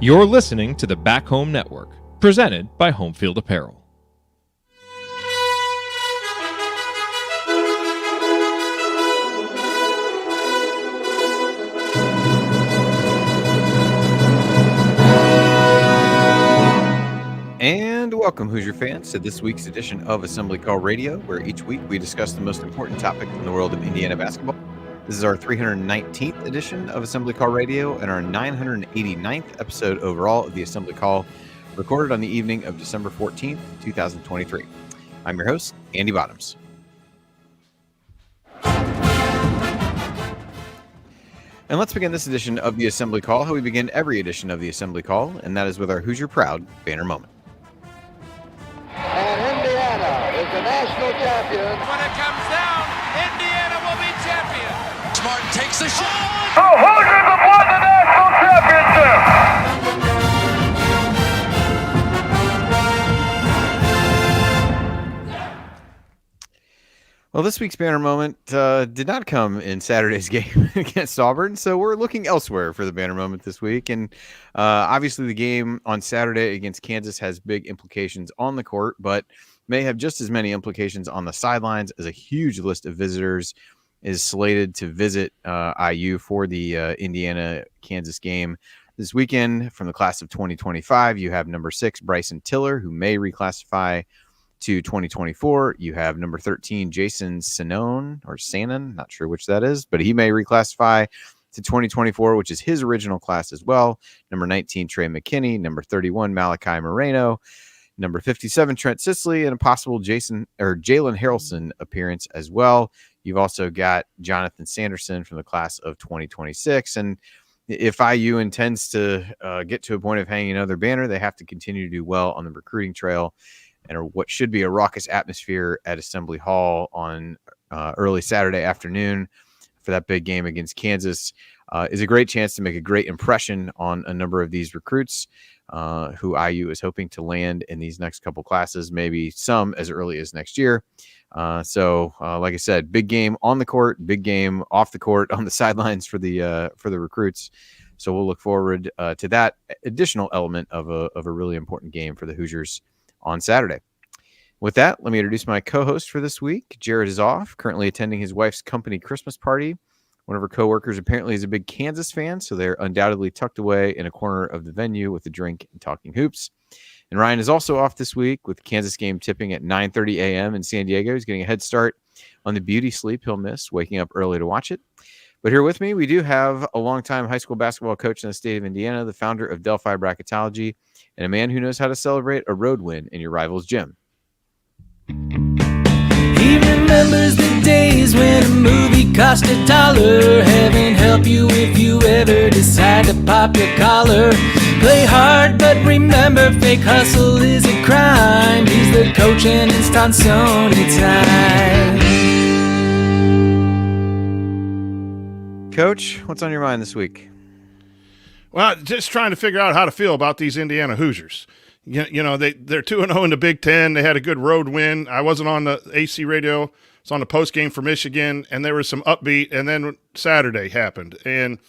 You're listening to the Back Home Network, presented by Homefield Apparel. And welcome, Hoosier fans, to this week's edition of Assembly Call Radio, where each week we discuss the most important topic in the world of Indiana basketball. This is our 319th edition of Assembly Call Radio and our 989th episode overall of the Assembly Call, recorded on the evening of December 14th, 2023. I'm your host, Andy Bottoms. And let's begin this edition of the Assembly Call how we begin every edition of the Assembly Call, and that is with our Hoosier Proud banner moment. And Indiana is the national champion. When it comes down, Indiana will be champion. Smart takes the shot. The Hoosiers have won the national championship. Well, this week's banner moment did not come in Saturday's game against Auburn, so we're looking elsewhere for the banner moment this week. And obviously the game on Saturday against Kansas has big implications on the court, but may have just as many implications on the sidelines, as a huge list of visitors is slated to visit IU for the Indiana-Kansas game this weekend. From the class of 2025, you have number 6, Bryson Tiller, who may reclassify to 2024. You have number 13, Jason Sanon, not sure which that is, but he may reclassify to 2024, which is his original class as well. Number 19, Trey McKinney. Number 31, Malachi Moreno. Number 57, Trent Sisley, and a possible Jalen Harrelson appearance as well. You've also got Jonathan Sanderson from the class of 2026. And if IU intends to get to a point of hanging another banner, they have to continue to do well on the recruiting trail. And what should be a raucous atmosphere at Assembly Hall on early Saturday afternoon for that big game against Kansas is a great chance to make a great impression on a number of these recruits who IU is hoping to land in these next couple classes, maybe some as early as next year. So like I said, big game on the court, big game off the court, on the sidelines for the recruits. So we'll look forward to that additional element of a really important game for the Hoosiers on Saturday. With that, let me introduce my co-host for this week. Jared is off, currently attending his wife's company Christmas party. One of her coworkers apparently is a big Kansas fan, so they're undoubtedly tucked away in a corner of the venue with a drink and talking hoops. And Ryan is also off this week with the Kansas game tipping at 9:30 a.m. in San Diego. He's getting a head start on the beauty sleep he'll miss, waking up early to watch it. But here with me, we do have a longtime high school basketball coach in the state of Indiana, the founder of Delphi Bracketology, and a man who knows how to celebrate a road win in your rival's gym. He remembers the days when a movie cost $1. Heaven help you if you ever decide to pop your collar. Play hard, but remember, fake hustle is a crime. He's the coach and it's Tonsoni time. Coach, what's on your mind this week? Well, just trying to figure out how to feel about these Indiana Hoosiers. You know, they're 2-0 in the Big Ten. They had a good road win. I wasn't on the AC radio. I was on the post game for Michigan, and there was some upbeat. And then Saturday happened, and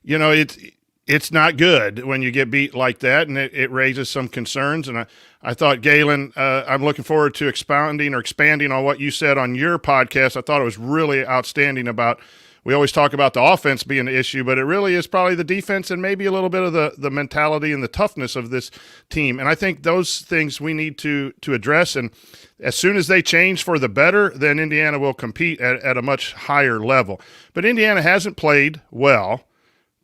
you know it's not good when you get beat like that, and it raises some concerns. And I thought, Galen, I'm looking forward to expanding on what you said on your podcast. I thought it was really outstanding about. We always talk about the offense being the issue, but it really is probably the defense and maybe a little bit of the mentality and the toughness of this team. And I think those things we need to address. And as soon as they change for the better, then Indiana will compete at a much higher level. But Indiana hasn't played well,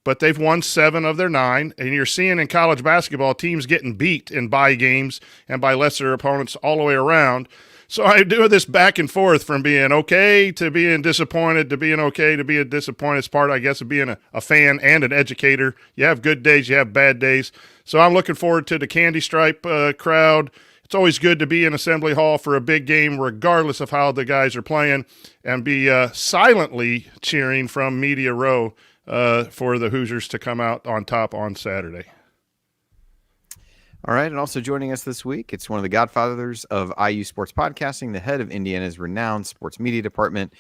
but they've won 7 of their 9. And you're seeing in college basketball teams getting beat in bye games and by lesser opponents all the way around. So I do this back and forth from being okay to being disappointed to being okay to being disappointed. It's part, I guess, of being a fan and an educator. You have good days, you have bad days. So I'm looking forward to the Candy Stripe crowd. It's always good to be in Assembly Hall for a big game, regardless of how the guys are playing, and be silently cheering from Media Row for the Hoosiers to come out on top on Saturday. All right, and also joining us this week, it's one of the godfathers of IU sports podcasting, the head of Indiana's renowned sports media department,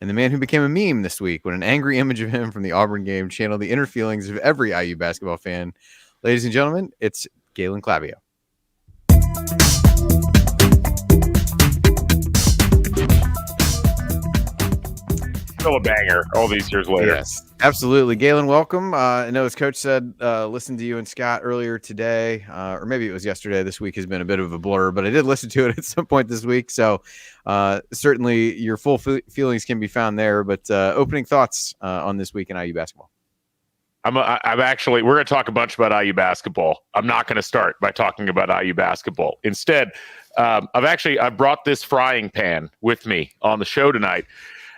and the man who became a meme this week when an angry image of him from the Auburn game channeled the inner feelings of every IU basketball fan. Ladies and gentlemen, it's Galen Clavio. Still a banger all these years later. Yes, absolutely. Galen, welcome. I know as Coach said, listen to you and Scott earlier today, or maybe it was yesterday. This week has been a bit of a blur, but I did listen to it at some point this week. So certainly your full feelings can be found there. But opening thoughts on this week in IU basketball. I'm actually, we're going to talk a bunch about IU basketball. I'm not going to start by talking about IU basketball. Instead, I've brought this frying pan with me on the show tonight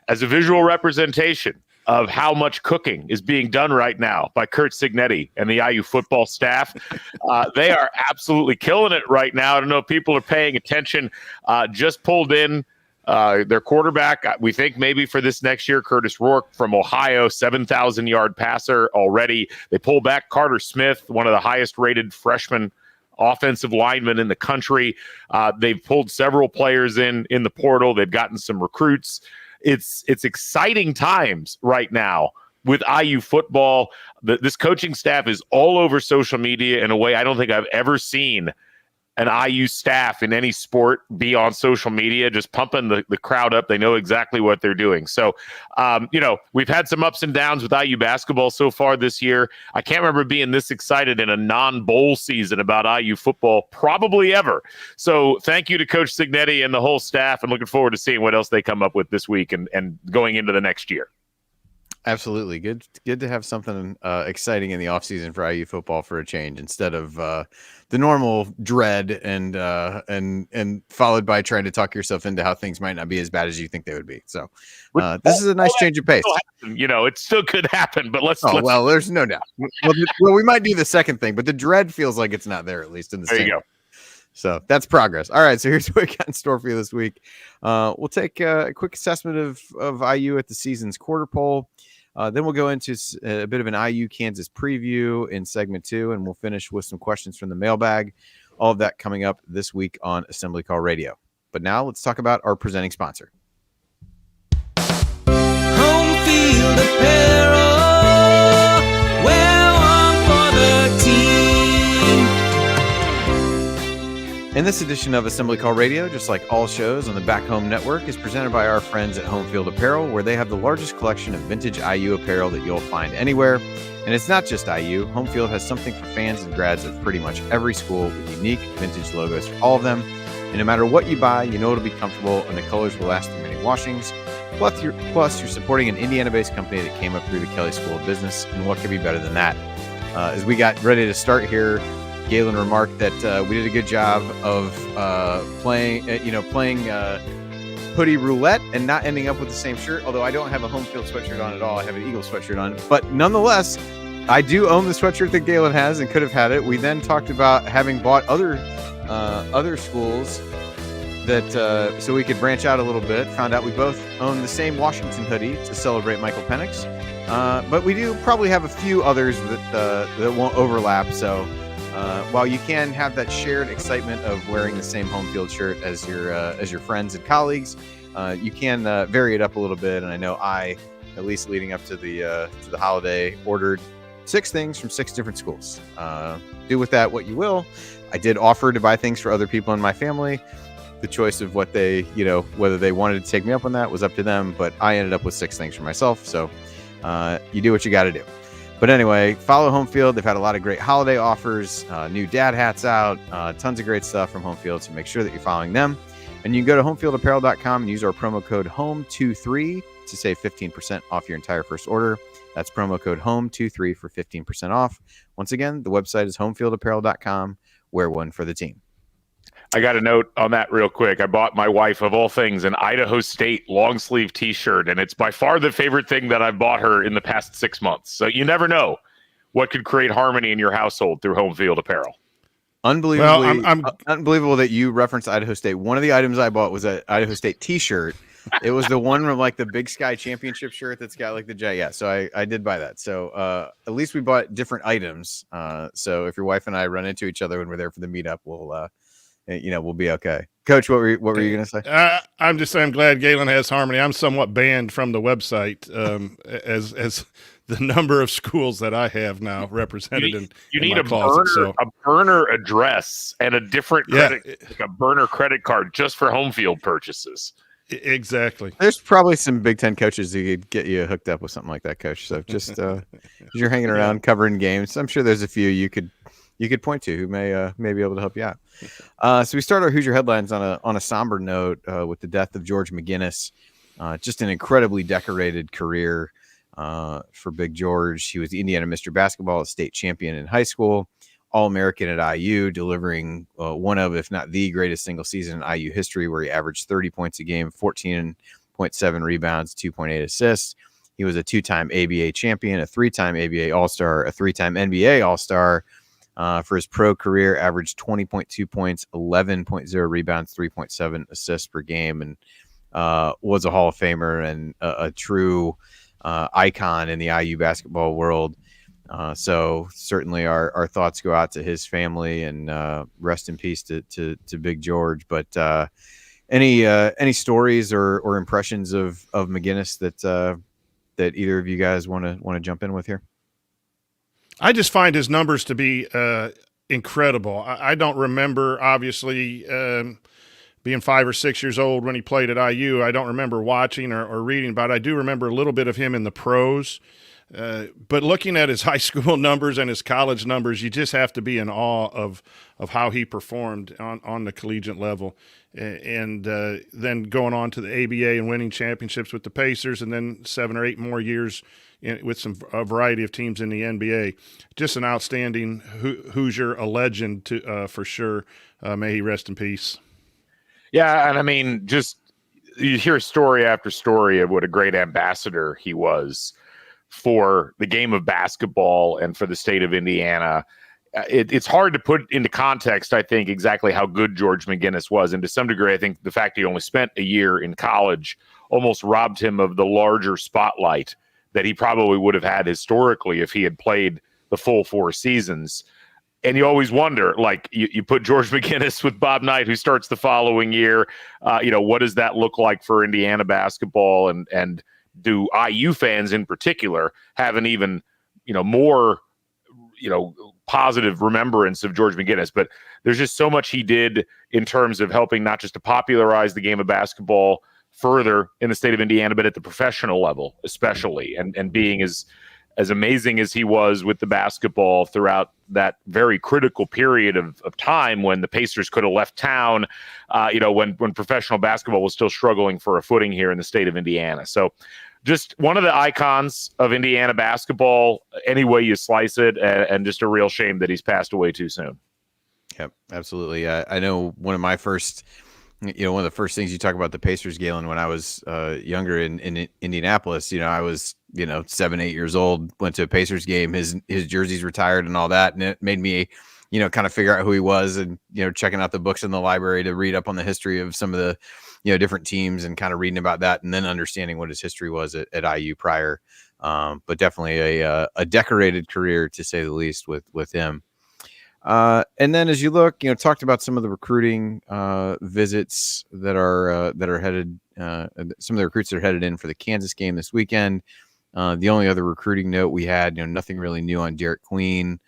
as a visual representation of how much cooking is being done right now by Curt Cignetti and the IU football staff. They are absolutely killing it right now. I don't know if people are paying attention. Just pulled in their quarterback, we think maybe for this next year, Curtis Rourke from Ohio, 7,000-yard passer already. They pull back Carter Smith, one of the highest-rated freshman offensive linemen in the country. They've pulled several players in the portal. They've gotten some recruits. It's exciting times right now with IU football. This coaching staff is all over social media in a way I don't think I've ever seen an IU staff in any sport be on social media, just pumping the crowd up. They know exactly what they're doing. So, we've had some ups and downs with IU basketball so far this year. I can't remember being this excited in a non-bowl season about IU football probably ever. So thank you to Coach Cignetti and the whole staff, and looking forward to seeing what else they come up with this week and going into the next year. Absolutely. Good to have something exciting in the offseason for IU football for a change instead of the normal dread and followed by trying to talk yourself into how things might not be as bad as you think they would be. So this is a nice change of pace. It still could happen, but let's well, there's no doubt. Well, we might do the second thing, but the dread feels like it's not there, at least in the There same. you go. So that's progress. All right. So here's what we got in store for you this week. We'll take a quick assessment of IU at the season's quarter poll. Then we'll go into a bit of an IU Kansas preview in segment 2, and we'll finish with some questions from the mailbag. All of that coming up this week on Assembly Call Radio. But now let's talk about our presenting sponsor. Home field apparel. Wear one for the team. And this edition of Assembly Call Radio, just like all shows on the Back Home Network, is presented by our friends at Home Field Apparel, where they have the largest collection of vintage IU apparel that you'll find anywhere. And it's not just IU. Home Field has something for fans and grads of pretty much every school with unique vintage logos for all of them. And no matter what you buy, you know it'll be comfortable and the colors will last through many washings. Plus, you're supporting an Indiana-based company that came up through the Kelley School of Business, and what could be better than that? As we got ready to start here, Galen remarked that we did a good job of playing hoodie roulette and not ending up with the same shirt, although I don't have a Home Field sweatshirt on at all. I have an Eagles sweatshirt on. But nonetheless, I do own the sweatshirt that Galen has and could have had it. We then talked about having bought other schools that so we could branch out a little bit. Found out we both own the same Washington hoodie to celebrate Michael Penix. But we do probably have a few others that won't overlap. So while you can have that shared excitement of wearing the same Home Field shirt as your friends and colleagues, you can vary it up a little bit. And I know at least leading up to the holiday, ordered 6 things from 6 different schools. Do with that what you will. I did offer to buy things for other people in my family. The choice of what they, whether they wanted to take me up on that was up to them. But I ended up with 6 things for myself. So you do what you got to do. But anyway, follow Home Field. They've had a lot of great holiday offers, new dad hats out, tons of great stuff from Home Field. So make sure that you're following them. And you can go to homefieldapparel.com and use our promo code HOME23 to save 15% off your entire first order. That's promo code HOME23 for 15% off. Once again, the website is homefieldapparel.com. Wear one for the team. I got a note on that real quick. I bought my wife, of all things, an Idaho State long sleeve T-shirt, and it's by far the favorite thing that I've bought her in the past 6 months. So you never know what could create harmony in your household through Home Field Apparel. Unbelievably, unbelievable that you referenced Idaho State. One of the items I bought was an Idaho State T-shirt. It was the one from like the Big Sky Championship shirt that's got like the J. Yeah, so I did buy that. So at least we bought different items. So if your wife and I run into each other when we're there for the meetup, we'll be okay. Coach, what were you going to say? I'm just saying I'm glad Galen has harmony. I'm somewhat banned from the website as the number of schools that I have now represented in need my closet. A burner address and a different like a burner credit card just for home field purchases. Exactly. There's probably some Big Ten coaches who could get you hooked up with something like that, Coach. So just as you're hanging around covering games, I'm sure there's a few you could point to who may be able to help you out. So we start our Hoosier headlines on a somber note with the death of George McGinnis. Just an incredibly decorated career for Big George. He was the Indiana Mr. Basketball, a state champion in high school, All-American at IU, delivering one of, if not the greatest single season in IU history, where he averaged 30 points a game, 14.7 rebounds, 2.8 assists. He was a 2-time ABA champion, a 3-time ABA All-Star, a 3-time NBA All-Star. For his pro career, averaged 20.2 points, 11.0 rebounds, 3.7 assists per game, and was a Hall of Famer and a true icon in the IU basketball world. So certainly our thoughts go out to his family, and rest in peace to Big George. But any stories or impressions of McGinnis that either of you guys want to jump in with here? I just find his numbers to be incredible. I don't remember, obviously, being 5 or 6 years old when he played at IU. I don't remember watching or reading about it. I do remember a little bit of him in the pros. But looking at his high school numbers and his college numbers, you just have to be in awe of how he performed on the collegiate level. And then going on to the ABA and winning championships with the Pacers, and then 7 or 8 more years with a variety of teams in the NBA. Just an outstanding Hoosier, a legend for sure. May he rest in peace. Yeah, and I mean, just you hear story after story of what a great ambassador he was for the game of basketball and for the state of Indiana. It's hard to put into context, I think, exactly how good George McGinnis was. And to some degree, I think the fact he only spent a year in college almost robbed him of the larger spotlight that he probably would have had historically if he had played the full 4 seasons. And you always wonder, like, you put George McGinnis with Bob Knight, who starts the following year. What does that look like for Indiana basketball? And do IU fans in particular have an even, more, positive remembrance of George McGinnis? But there's just so much he did in terms of helping not just to popularize the game of basketball further in the state of Indiana, but at the professional level, especially, and being as amazing as he was with the basketball throughout that very critical period of time when the Pacers could have left town, when professional basketball was still struggling for a footing here in the state of Indiana. So just one of the icons of Indiana basketball, any way you slice it, and just a real shame that he's passed away too soon. Yep, absolutely. I know one of the first things you talk about the Pacers, Galen, when I was younger in Indianapolis, I was 7, 8 years old, went to a Pacers game, his jersey's retired and all that. And it made me, kind of figure out who he was, and, checking out the books in the library to read up on the history of some of the, different teams, and kind of reading about that, and then understanding what his history was at IU prior. But definitely a decorated career, to say the least, with him. And then as you look, talked about some of the recruiting visits that are headed, some of the recruits that are headed in for the Kansas game this weekend. The only other recruiting note we had, nothing really new on Derek Queen.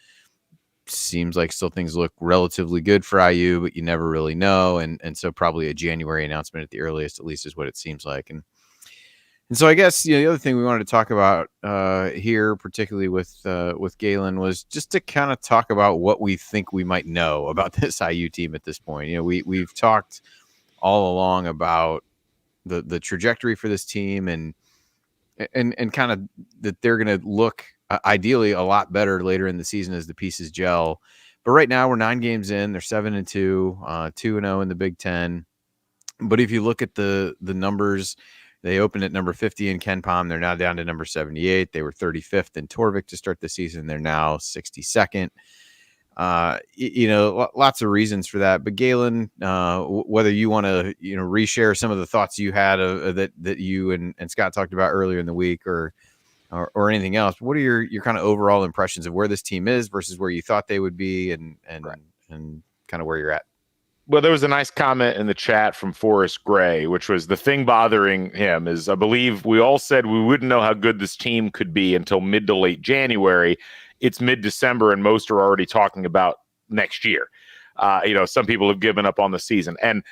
Seems like still things look relatively good for IU, but you never really know. And so probably a January announcement at the earliest, at least, is what it seems like. And so I guess, the other thing we wanted to talk about here, particularly with Galen, was just to kind of talk about what we think we might know about this IU team at this point. We've talked all along about the trajectory for this team, and kind of that they're going to look ideally a lot better later in the season as the pieces gel. But right now we're 9 games in. They're 7-2, 2-0 in the Big Ten. But if you look at the numbers, they opened at number 50 in KenPom. They're now down to number 78. They were 35th in Torvik to start the season. They're now 62nd. Lots of reasons for that. But Galen, whether you want to, reshare some of the thoughts you had that you and Scott talked about earlier in the week, or anything else, what are your kind of overall impressions of where this team is versus where you thought they would be, and kind of where you're at? Well, there was a nice comment in the chat from Forrest Gray, which was the thing bothering him is I believe we all said we wouldn't know how good this team could be until mid to late January. It's mid-December, and most are already talking about next year. Some people have given up on the season. And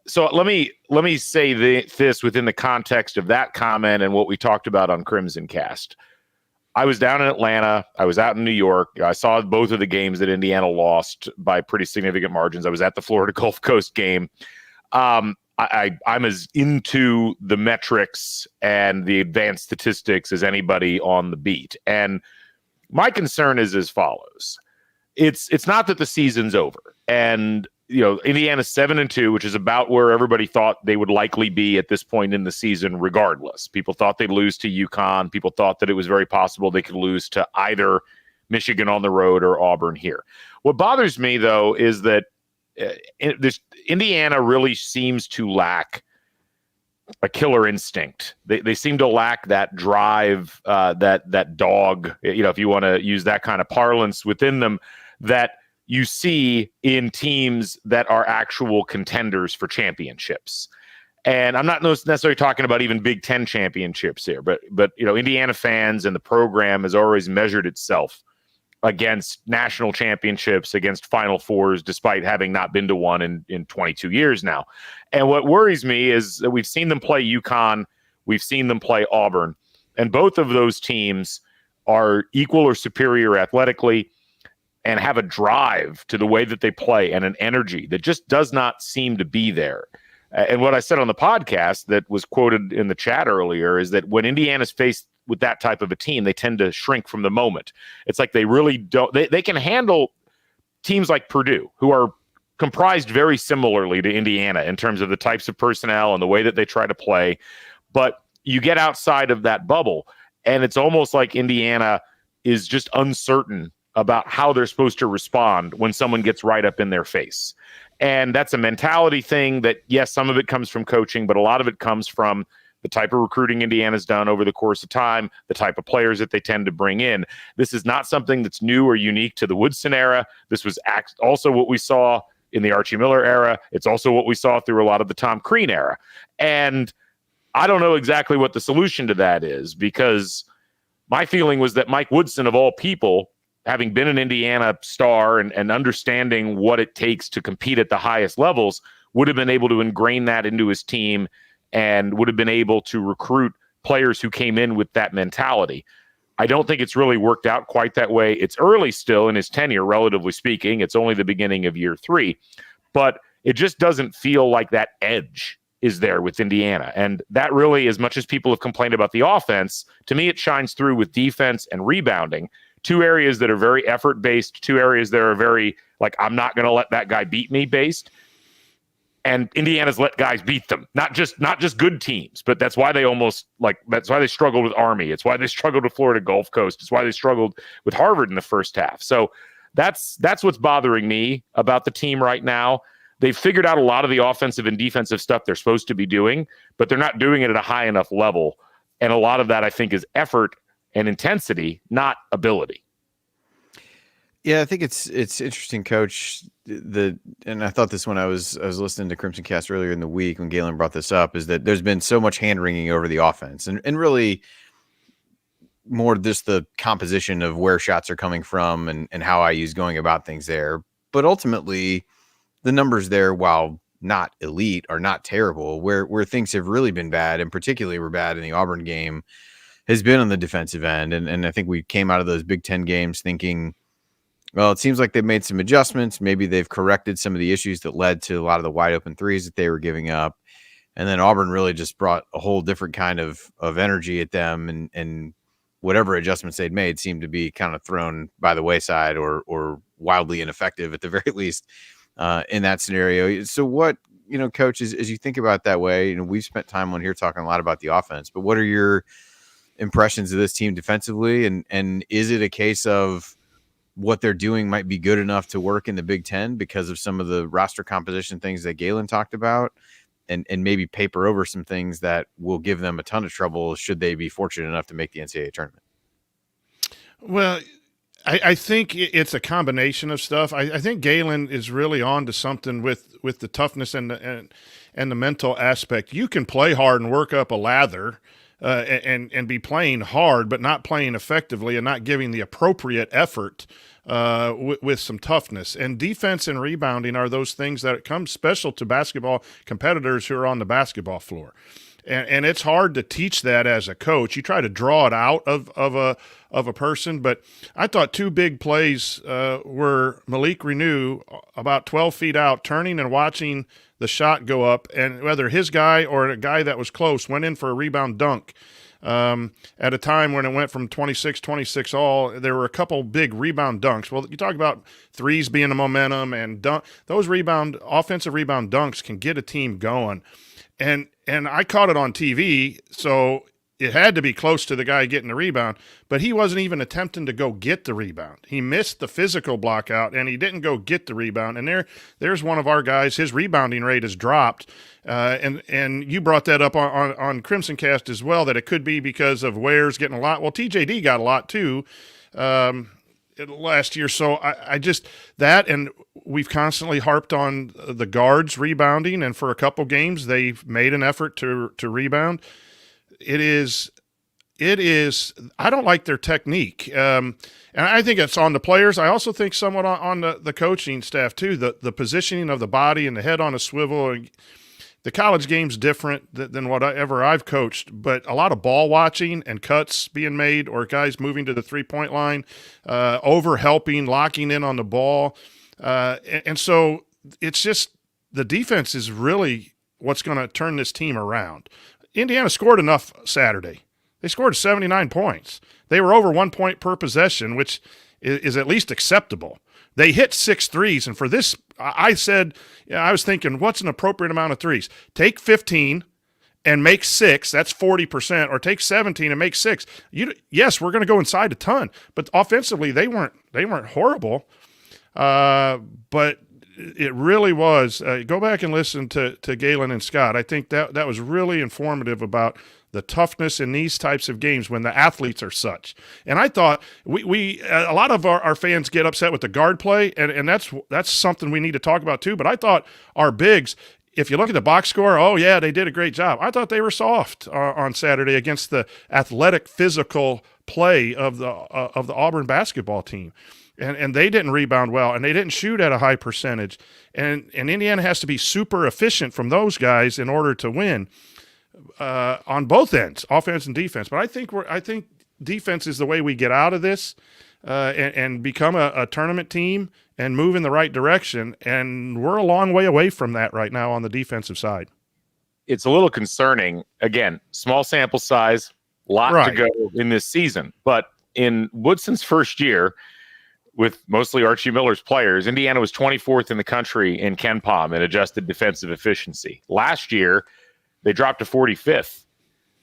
so let me say this within the context of that comment and what we talked about on CrimsonCast. I was down in Atlanta. I was out in New York. I saw both of the games that Indiana lost by pretty significant margins. I was at the Florida Gulf Coast game. I'm as into the metrics and the advanced statistics as anybody on the beat. And my concern is as follows. It's not that the season's over. And Indiana's 7-2, which is about where everybody thought they would likely be at this point in the season, regardless. People thought they'd lose to UConn. People thought that it was very possible they could lose to either Michigan on the road or Auburn here. What bothers me, though, is that Indiana really seems to lack a killer instinct. They seem to lack that drive, that dog, if you want to use that kind of parlance within them, that you see in teams that are actual contenders for championships. And I'm not necessarily talking about even Big Ten championships here, but Indiana fans and the program has always measured itself against national championships, against Final Fours, despite having not been to one in 22 years now. And what worries me is that we've seen them play UConn, we've seen them play Auburn, and both of those teams are equal or superior athletically and have a drive to the way that they play and an energy that just does not seem to be there. And what I said on the podcast that was quoted in the chat earlier is that when Indiana's faced with that type of a team, they tend to shrink from the moment. It's like they really don't, they can handle teams like Purdue, who are comprised very similarly to Indiana in terms of the types of personnel and the way that they try to play. But you get outside of that bubble, and it's almost like Indiana is just uncertain about how they're supposed to respond when someone gets right up in their face. And that's a mentality thing that, yes, some of it comes from coaching, but a lot of it comes from the type of recruiting Indiana's done over the course of time, the type of players that they tend to bring in. This is not something that's new or unique to the Woodson era. This was also what we saw in the Archie Miller era. It's also what we saw through a lot of the Tom Crean era. And I don't know exactly what the solution to that is, because my feeling was that Mike Woodson, of all people, having been an Indiana star and understanding what it takes to compete at the highest levels, would have been able to ingrain that into his team and would have been able to recruit players who came in with that mentality. I don't think it's really worked out quite that way. It's early still in his tenure, relatively speaking. It's only the beginning of year 3. But it just doesn't feel like that edge is there with Indiana. And that really, as much as people have complained about the offense, to me it shines through with defense and rebounding. 2 areas that are very effort-based, 2 areas that are very, like, I'm not going to let that guy beat me based. And Indiana's let guys beat them. Not just good teams, but that's why they that's why they struggled with Army. It's why they struggled with Florida Gulf Coast. It's why they struggled with Harvard in the first half. So that's what's bothering me about the team right now. They've figured out a lot of the offensive and defensive stuff they're supposed to be doing, but they're not doing it at a high enough level. And a lot of that, I think, is effort and intensity, not ability. Yeah, I think it's interesting, Coach. And I thought this when I was listening to CrimsonCast earlier in the week when Galen brought this up, is that there's been so much hand wringing over the offense, and really more just the composition of where shots are coming from and how IU's going about things there. But ultimately, the numbers there, while not elite, are not terrible. Where things have really been bad, and particularly were bad in the Auburn game, has been on the defensive end. And I think we came out of those Big Ten games thinking, well, it seems like they've made some adjustments. Maybe they've corrected some of the issues that led to a lot of the wide open threes that they were giving up. And then Auburn really just brought a whole different kind of energy at them. And whatever adjustments they'd made seemed to be kind of thrown by the wayside or wildly ineffective at the very least in that scenario. So what, Coach, as you think about it that way, we've spent time on here talking a lot about the offense, but what are your impressions of this team defensively? And is it a case of what they're doing might be good enough to work in the Big Ten because of some of the roster composition things that Galen talked about, and maybe paper over some things that will give them a ton of trouble should they be fortunate enough to make the NCAA tournament? Well, I think it's a combination of stuff. I think Galen is really on to something with the toughness and the mental aspect. You can play hard and work up a lather and be playing hard, but not playing effectively and not giving the appropriate effort with some toughness. And defense and rebounding are those things that come special to basketball competitors who are on the basketball floor. And it's hard to teach that as a coach. You try to draw it out of a person, but I thought two big plays were Malik Renew about 12 feet out, turning and watching the shot go up, and whether his guy or a guy that was close went in for a rebound dunk. At a time when it went from 26-26 all, there were a couple big rebound dunks. Well, you talk about threes being the momentum, and those offensive rebound dunks can get a team going. And I caught it on TV, so it had to be close to the guy getting the rebound, but he wasn't even attempting to go get the rebound. He missed the physical block out, and he didn't go get the rebound. And there's one of our guys. His rebounding rate has dropped, and you brought that up on CrimsonCast as well, that it could be because of Ware's getting a lot. Well, TJD got a lot too last year. So I just that, and we've constantly harped on the guards rebounding, and for a couple games they've made an effort to rebound. It is. I don't like their technique, and I think it's on the players. I also think somewhat on the coaching staff too. The positioning of the body and the head on a swivel. The college game's different than whatever I've coached, but a lot of ball watching and cuts being made, or guys moving to the 3-point line, over helping, locking in on the ball. And so it's just the defense is really what's going to turn this team around. Indiana scored enough Saturday. They scored 79 points. They were over 1 point per possession, which is at least acceptable. They hit 6 threes, and for this, I said, I was thinking, what's an appropriate amount of threes? Take 15 and make 6, that's 40%, or take 17 and make 6. Yes, we're going to go inside a ton, but offensively they weren't horrible. But it really was. Go back and listen to Galen and Scott. I think that was really informative about the toughness in these types of games when the athletes are such. And I thought we a lot of our fans get upset with the guard play, and that's something we need to talk about too. But I thought our bigs, if you look at the box score, oh yeah, they did a great job. I thought they were soft on Saturday against the athletic, physical play of the Auburn basketball team. And they didn't rebound well, and they didn't shoot at a high percentage. And Indiana has to be super efficient from those guys in order to win on both ends, offense and defense. But I think defense is the way we get out of this and become a tournament team and move in the right direction. And we're a long way away from that right now on the defensive side. It's a little concerning. Again, small sample size, lot to go in this season. But in Woodson's first year, with mostly Archie Miller's players, Indiana was 24th in the country in KenPom in adjusted defensive efficiency. Last year, they dropped to 45th.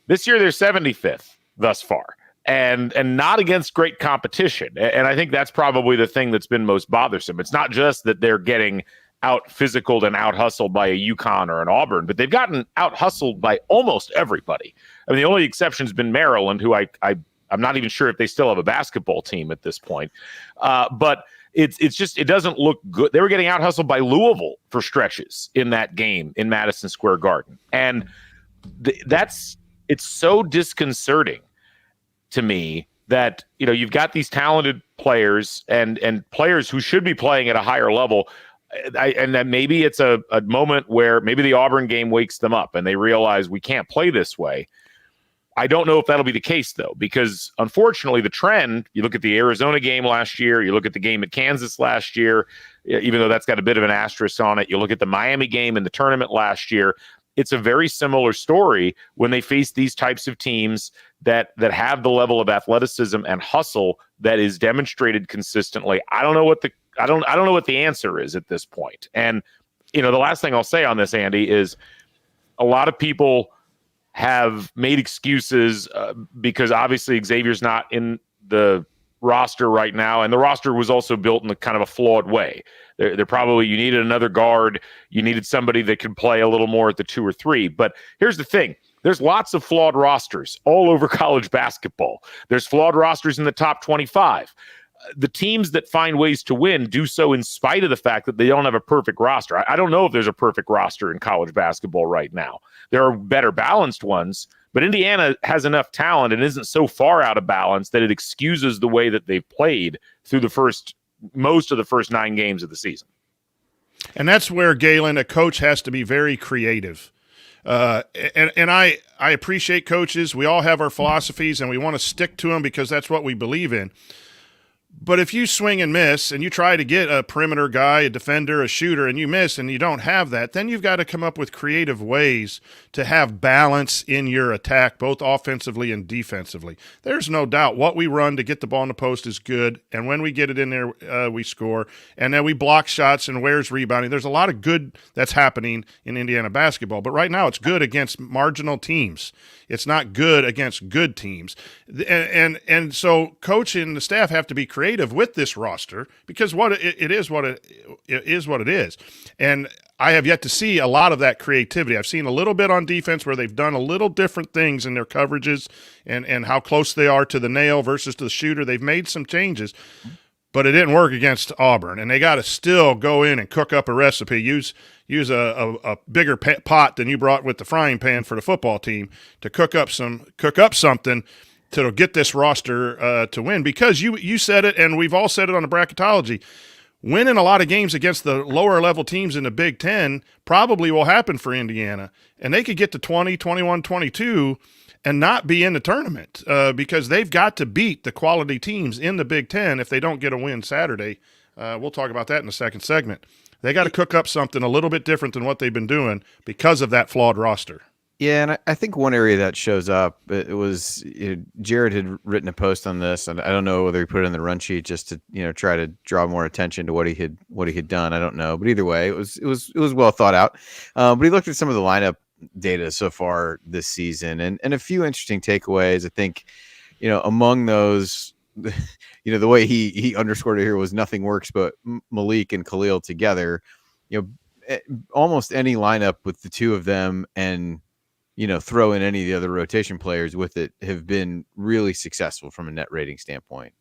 This year, they're 75th thus far, and not against great competition. And I think that's probably the thing that's been most bothersome. It's not just that they're getting out-physicaled and out-hustled by a UConn or an Auburn, but they've gotten out-hustled by almost everybody. I mean, the only exception's been Maryland, who I'm not even sure if they still have a basketball team at this point. But it's just, it doesn't look good. They were getting out hustled by Louisville for stretches in that game in Madison Square Garden. And it's so disconcerting to me that, you've got these talented players and players who should be playing at a higher level. And that maybe it's a moment where maybe the Auburn game wakes them up and they realize we can't play this way. I don't know if that'll be the case, though, because unfortunately the trend, you look at the Arizona game last year, you look at the game at Kansas last year, even though that's got a bit of an asterisk on it, you look at the Miami game in the tournament last year, it's a very similar story when they face these types of teams that have the level of athleticism and hustle that is demonstrated consistently. I don't know what the answer is at this point. And, the last thing I'll say on this, Andy, is a lot of people have made excuses because obviously Xavier's not in the roster right now, and the roster was also built in a kind of a flawed way. They're probably, you needed another guard, you needed somebody that could play a little more at the 2 or 3. But here's the thing. There's lots of flawed rosters all over college basketball. There's flawed rosters in the top 25. the teams that find ways to win do so in spite of the fact that they don't have a perfect roster. I don't know if there's a perfect roster in college basketball right now. There are better balanced ones, but Indiana has enough talent and isn't so far out of balance that it excuses the way that they've played through most of the first 9 games of the season. And that's where, Galen, a coach has to be very creative. And I appreciate coaches. We all have our philosophies, and we want to stick to them because that's what we believe in. But if you swing and miss and you try to get a perimeter guy, a defender, a shooter, and you miss and you don't have that, then you've got to come up with creative ways to have balance in your attack, both offensively and defensively. There's no doubt what we run to get the ball in the post is good, and when we get it in there, we score. And then we block shots, and where's rebounding? There's a lot of good that's happening in Indiana basketball, but right now it's good against marginal teams. It's not good against good teams. And so coach and the staff have to be creative with this roster because it is what it is. And I have yet to see a lot of that creativity. I've seen a little bit on defense where they've done a little different things in their coverages and how close they are to the nail versus to the shooter. They've made some changes, but it didn't work against Auburn. And they got to still go in and cook up a recipe, use a bigger pot than you brought with the frying pan for the football team to cook up something to get this roster to win. Because you said it, and we've all said it on the Bracketology, winning a lot of games against the lower level teams in the Big Ten probably will happen for Indiana. And they could get to 20, 21, 22 and not be in the tournament because they've got to beat the quality teams in the Big Ten if they don't get a win Saturday. We'll talk about that in the second segment. They got to cook up something a little bit different than what they've been doing because of that flawed roster. Yeah, and I think one area that shows up, it was Jared had written a post on this, and I don't know whether he put it in the run sheet just to try to draw more attention to what he had done. I don't know, but either way, it was well thought out. But he looked at some of the lineup data so far this season, and a few interesting takeaways. I think among those, the way he underscored it here was nothing works but Malik and Khalil together. Almost any lineup with the two of them and throw in any of the other rotation players with it have been really successful from a net rating standpoint.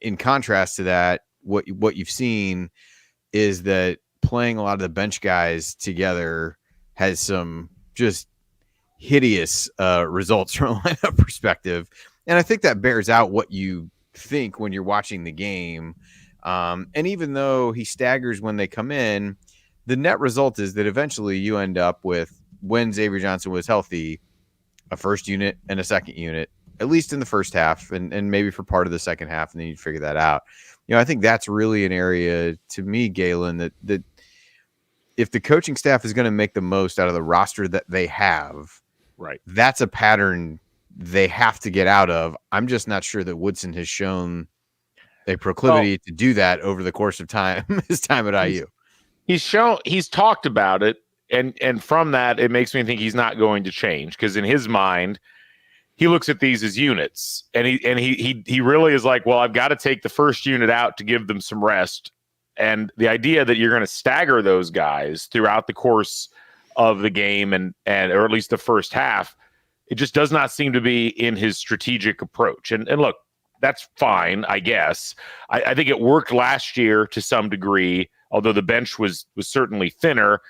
In contrast to that, what you've seen is that playing a lot of the bench guys together has some just hideous results from a lineup perspective. And I think that bears out what you think when you're watching the game. And even though he staggers when they come in, the net result is that eventually you end up with, when Xavier Johnson was healthy, a first unit and a second unit, at least in the first half and maybe for part of the second half. And then you'd figure that out. I think that's really an area to me, Galen, that if the coaching staff is going to make the most out of the roster that they have, right, that's a pattern they have to get out of. I'm just not sure that Woodson has shown a proclivity to do that over the course of his time at IU. He's talked about it. And from that, it makes me think he's not going to change because in his mind, he looks at these as units, and he really is like, well, I've got to take the first unit out to give them some rest. And the idea that you're going to stagger those guys throughout the course of the game and or at least the first half, it just does not seem to be in his strategic approach. And look, that's fine, I guess. I think it worked last year to some degree, although the bench was certainly thinner.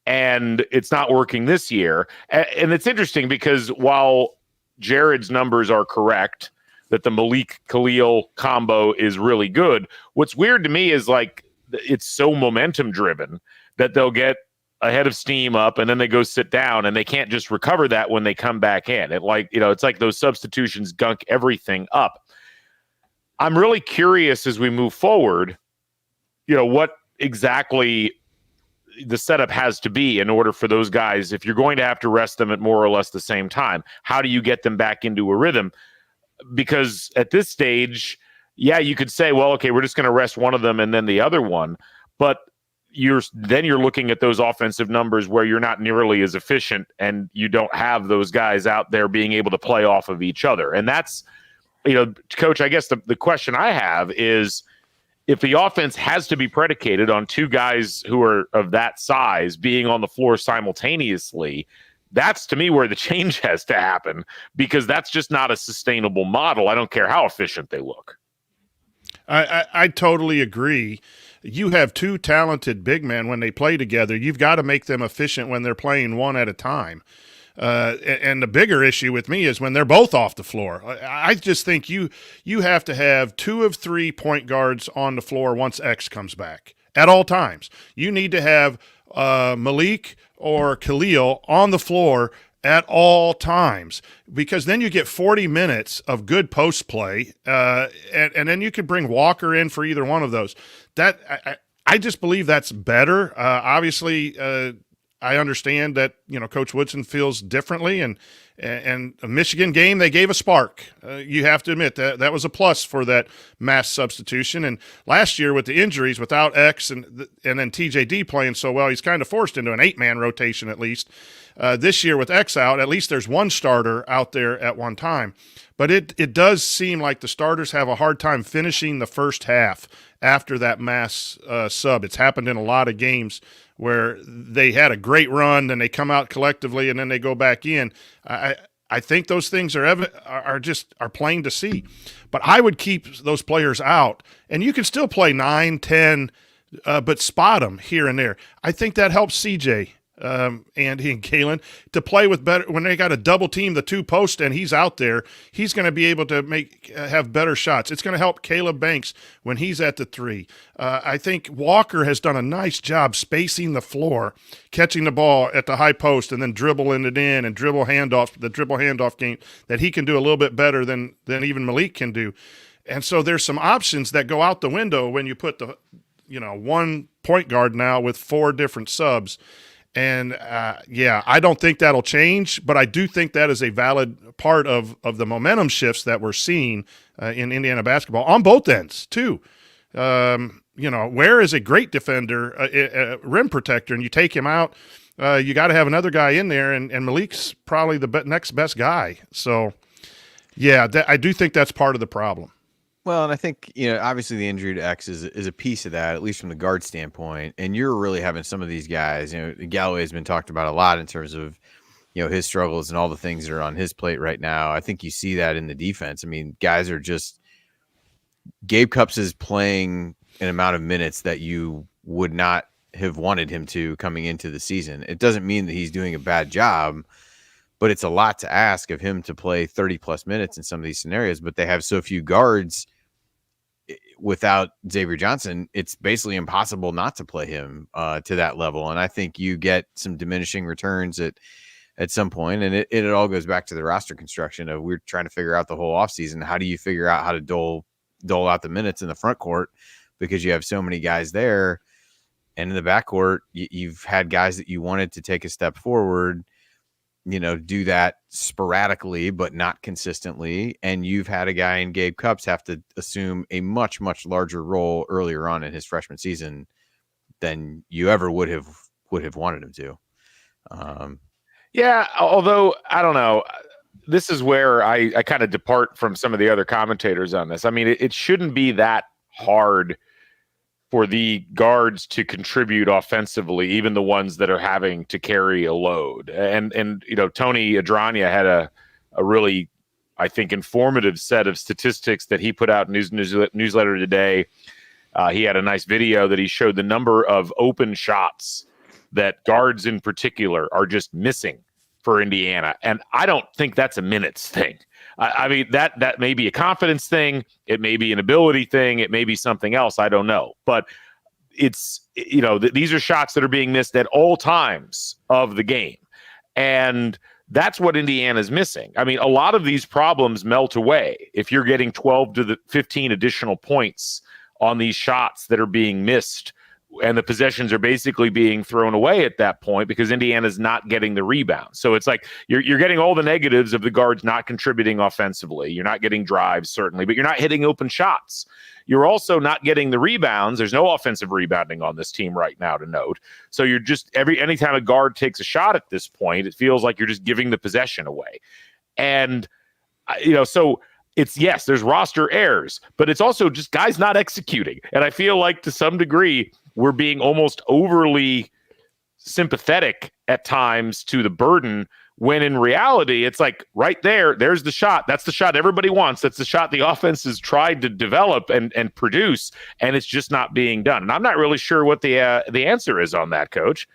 And it's not working this year. And it's interesting because while Jared's numbers are correct, that the Malik Khalil combo is really good, what's weird to me is like it's so momentum driven that they'll get ahead of steam up and then they go sit down and they can't just recover that when they come back in. It's like those substitutions gunk everything up. I'm really curious as we move forward, what exactly the setup has to be in order for those guys, if you're going to have to rest them at more or less the same time, how do you get them back into a rhythm? Because at this stage, you could say, well, okay, we're just going to rest one of them and then the other one. But you're looking at those offensive numbers where you're not nearly as efficient and you don't have those guys out there being able to play off of each other. And that's, Coach, I guess the question I have is, if the offense has to be predicated on two guys who are of that size being on the floor simultaneously, that's to me where the change has to happen, because that's just not a sustainable model. I don't care how efficient they look. I totally agree. You have two talented big men when they play together. You've got to make them efficient when they're playing one at a time. And the bigger issue with me is when they're both off the floor. I just think you have to have 2 of 3 point guards on the floor once X comes back at all times. You need to have Malik or Khalil on the floor at all times, because then you get 40 minutes of good post play, and then you could bring Walker in for either one of those. I just believe that's better. Obviously, I understand that Coach Woodson feels differently, and a Michigan game they gave a spark. You have to admit that was a plus for that mass substitution. And last year with the injuries, without X and then TJD playing so well, he's kind of forced into an 8-man rotation at least. This year with X out, at least there's one starter out there at one time. But it does seem like the starters have a hard time finishing the first half after that mass sub. It's happened in a lot of games where they had a great run, then they come out collectively, and then they go back in. I think those things are plain to see. But I would keep those players out, and you can still play 9, 10, but spot them here and there. I think that helps CJ. Andy and Galen to play with better when they got to double team the 2 post and he's out there. He's going to be able to have better shots. It's going to help Caleb Banks when he's at the 3. I think Walker has done a nice job spacing the floor, catching the ball at the high post and then dribbling it in and dribble handoff game that he can do a little bit better than even Malik can do. And so there's some options that go out the window when you put the 1 point guard now with 4 different subs. And, I don't think that'll change, but I do think that is a valid part of the momentum shifts that we're seeing in Indiana basketball on both ends, too. Ware is a great defender, a rim protector, and you take him out, you got to have another guy in there, and Malik's probably the next best guy. So, I do think that's part of the problem. Well, and I think, obviously the injury to X is a piece of that, at least from the guard standpoint. And you're really having some of these guys, Galloway has been talked about a lot in terms of, his struggles and all the things that are on his plate right now. I think you see that in the defense. I mean, guys are just, Gabe Cupps is playing an amount of minutes that you would not have wanted him to coming into the season. It doesn't mean that he's doing a bad job, but it's a lot to ask of him to play 30-plus minutes in some of these scenarios. But they have so few guards without Xavier Johnson, it's basically impossible not to play him to that level. And I think you get some diminishing returns at some point. And it all goes back to the roster construction of we're trying to figure out the whole offseason. How do you figure out how to dole out the minutes in the front court because you have so many guys there? And in the backcourt, you've had guys that you wanted to take a step forward, do that sporadically, but not consistently. And you've had a guy in Gabe Cupps have to assume a much, much larger role earlier on in his freshman season than you ever would have wanted him to. Although I don't know, this is where I kind of depart from some of the other commentators on this. I mean, it shouldn't be that hard for the guards to contribute offensively, even the ones that are having to carry a load. And Tony Adrania had a really, I think, informative set of statistics that he put out in his newsletter today. He had a nice video that he showed the number of open shots that guards in particular are just missing for Indiana. And I don't think that's a minutes thing. I mean, that may be a confidence thing. It may be an ability thing. It may be something else. I don't know. But it's, these are shots that are being missed at all times of the game. And that's what Indiana's missing. I mean, a lot of these problems melt away if you're getting 12 to 15 additional points on these shots that are being missed, and the possessions are basically being thrown away at that point because Indiana's not getting the rebound. So it's like you're getting all the negatives of the guards not contributing offensively. You're not getting drives, certainly, but you're not hitting open shots. You're also not getting the rebounds. There's no offensive rebounding on this team right now to note. So you're just anytime a guard takes a shot at this point, it feels like you're just giving the possession away. And, so it's, yes, there's roster errors, but it's also just guys not executing. And I feel like to some degree, we're being almost overly sympathetic at times to the burden When in reality, it's like right there's the shot. That's the shot everybody wants. That's the shot the offense has tried to develop and produce, and it's just not being done. And I'm not really sure what the answer is on that, Coach.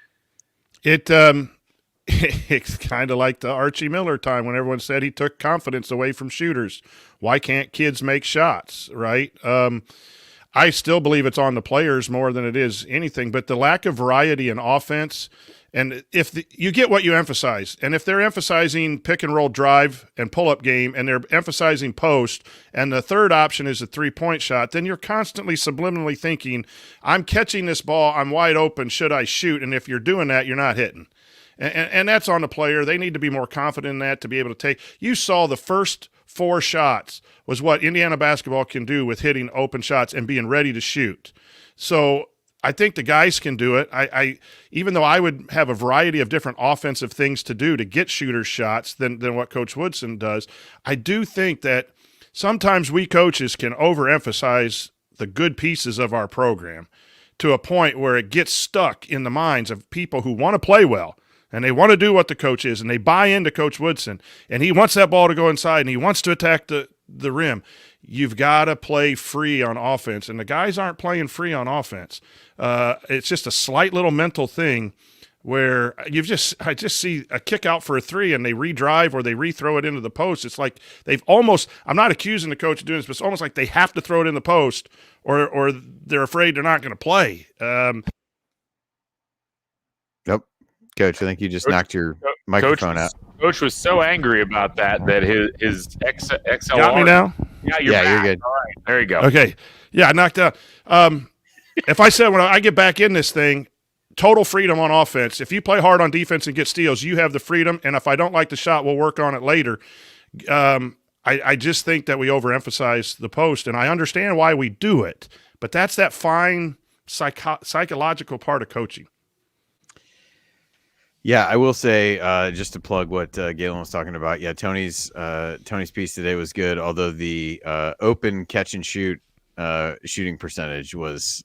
It's kind of like the Archie Miller time when everyone said he took confidence away from shooters. Why can't kids make shots, right? I still believe it's on the players more than it is anything, but the lack of variety in offense, and you get what you emphasize, and if they're emphasizing pick and roll drive and pull-up game, and they're emphasizing post, and the third option is a three-point shot, then you're constantly subliminally thinking, I'm catching this ball, I'm wide open, should I shoot? And if you're doing that, you're not hitting. And that's on the player. They need to be more confident in that to be able to take. You saw the first 4 shots was what Indiana basketball can do with hitting open shots and being ready to shoot. So I think the guys can do it. I even though I would have a variety of different offensive things to do to get shooters shots than what Coach Woodson does, I do think that sometimes we coaches can overemphasize the good pieces of our program to a point where it gets stuck in the minds of people who want to play well. And they want to do what the coach is, and they buy into Coach Woodson, and he wants that ball to go inside, and he wants to attack the rim. You've got to play free on offense, and the guys aren't playing free on offense. It's just a slight little mental thing where I just see a kick out for a 3, and they redrive or they rethrow it into the post. It's like they've almost – I'm not accusing the coach of doing this, but it's almost like they have to throw it in the post or they're afraid they're not going to play. Yep. Coach, I think you just knocked your microphone out. Coach was so angry about that his XLR. Got me now? Yeah, you're good. All right, there you go. Okay. Yeah, I knocked out. If I said when I get back in this thing, total freedom on offense. If you play hard on defense and get steals, you have the freedom. And if I don't like the shot, we'll work on it later. I just think that we overemphasize the post, and I understand why we do it. But that's that fine psychological part of coaching. Yeah, I will say, just to plug what Galen was talking about. Yeah, Tony's piece today was good. Although the open catch and shoot shooting percentage was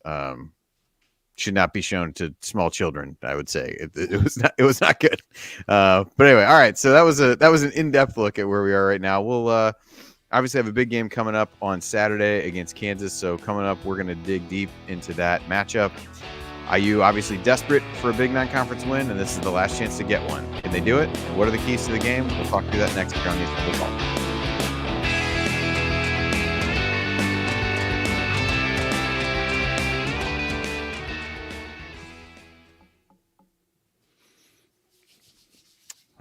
should not be shown to small children. I would say it was not good. But anyway, all right. So that was an in-depth look at where we are right now. We'll obviously have a big game coming up on Saturday against Kansas. So coming up, we're going to dig deep into that matchup. IU obviously desperate for a big non-conference win, and this is the last chance to get one. Can they do it? And what are the keys to the game? We'll talk through that next week on the Assembly Call.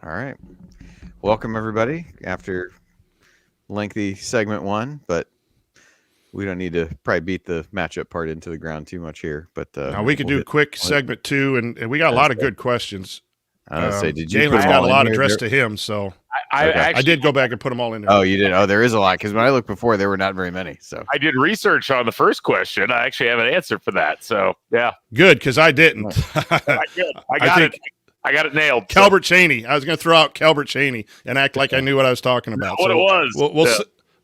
All right. Welcome, everybody, after lengthy segment 1, but we don't need to probably beat the matchup part into the ground too much here, but now we could do quick segment 2, and we got a lot of good questions. I was say, did you? Jalen's got a lot addressed to him, so I did go back and put them all in there. Oh, you did? Oh, there is a lot, because when I looked before, there were not very many. So I did research on the first question. I actually have an answer for that. So yeah, good, because I didn't. I got it nailed. Calbert Chaney. I was going to throw out Calbert Chaney and act like I knew what I was talking about. What it was.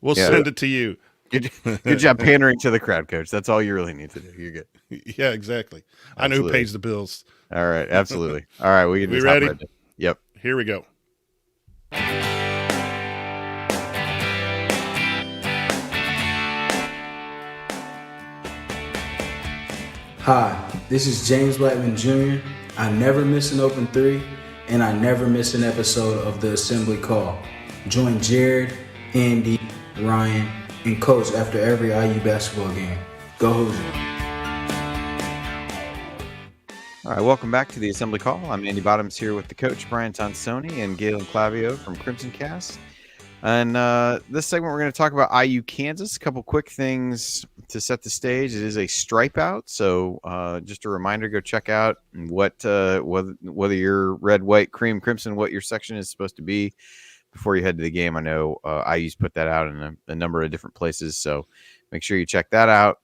We'll send it to you. Good job pandering to the crowd, Coach. That's all you really need to do. You're good. Yeah, exactly. Absolutely. I know who pays the bills. All right, absolutely. All right, we ready? Yep. Here we go. Hi, this is James Blackman Jr. I never miss an open 3, and I never miss an episode of the Assembly Call. Join Jared, Andy, Ryan, and Coach after every IU basketball game. Go Hoosiers. All right, welcome back to the Assembly Call. I'm Andy Bottoms here with the coach, Brian Tonsoni, and Galen Clavio from CrimsonCast. And this segment, we're going to talk about IU Kansas. A couple quick things to set the stage. It is a stripe out, so just a reminder, go check out whether you're red, white, cream, crimson, what your section is supposed to be before you head to the game. I know IU's put that out in a number of different places, so make sure you check that out.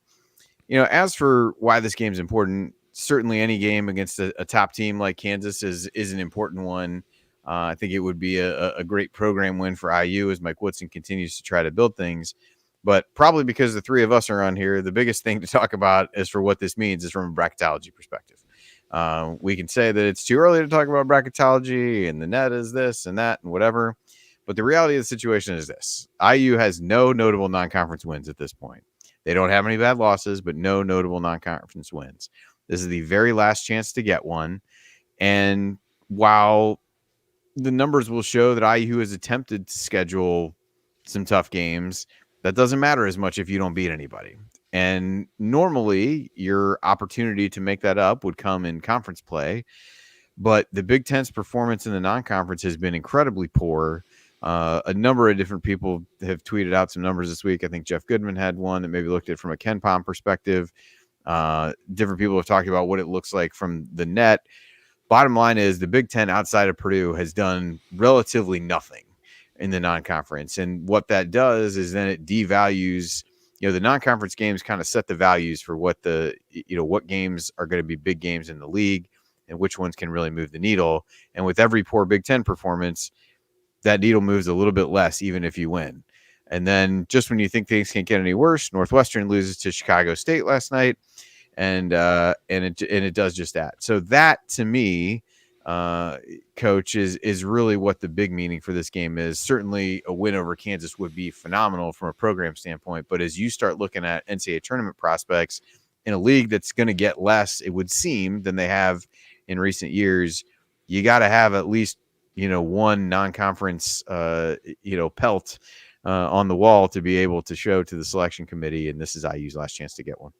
You know, as for why this game is important, certainly any game against a top team like Kansas is an important one. I think it would be a great program win for IU as Mike Woodson continues to try to build things. But probably because the three of us are on here, the biggest thing to talk about as for what this means is from a bracketology perspective. We can say that it's too early to talk about bracketology and the net is this and that and whatever. But the reality of the situation is this. IU has no notable non-conference wins at this point. They don't have any bad losses, but no notable non-conference wins. This is the very last chance to get one. And while the numbers will show that IU has attempted to schedule some tough games, that doesn't matter as much if you don't beat anybody. And normally your opportunity to make that up would come in conference play. But the Big Ten's performance in the non-conference has been incredibly poor. A number of different people have tweeted out some numbers this week. I think Jeff Goodman had one that maybe looked at it from a Ken Pom perspective. Different people have talked about what it looks like from the net. Bottom line is the Big Ten outside of Purdue has done relatively nothing in the non-conference. And what that does is then it devalues, the non-conference games kind of set the values for what what games are going to be big games in the league and which ones can really move the needle. And with every poor Big Ten performance, that needle moves a little bit less, even if you win. And then just when you think things can't get any worse, Northwestern loses to Chicago State last night. And it does just that. So that to me, Coach, is really what the big meaning for this game is. Certainly a win over Kansas would be phenomenal from a program standpoint. But as you start looking at NCAA tournament prospects in a league that's going to get less, it would seem, than they have in recent years, you got to have at least, one non-conference, pelt on the wall to be able to show to the selection committee. And this is IU's last chance to get one.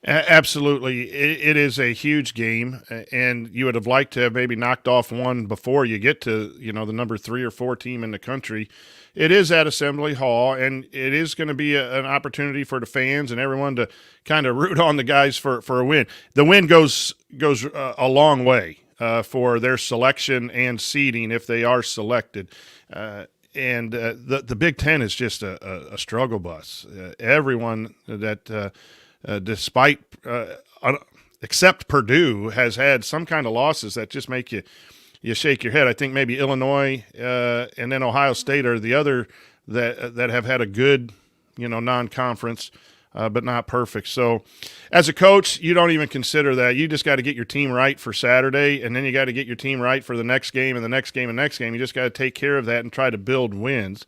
Absolutely. It is a huge game, and you would have liked to have maybe knocked off one before you get to, the number 3 or 4 team in the country. It is at Assembly Hall, and it is going to be an opportunity for the fans and everyone to kind of root on the guys for a win. The win goes a long way for their selection and seeding if they are selected. And the Big Ten is just a struggle bus. Everyone that despite except Purdue has had some kind of losses that just make you shake your head. I think maybe Illinois and then Ohio State are the other that have had a good non-conference but not perfect. So as a coach, you don't even consider that. You just got to get your team right for Saturday, and then you got to get your team right for the next game and the next game and next game. You just got to take care of that and try to build wins.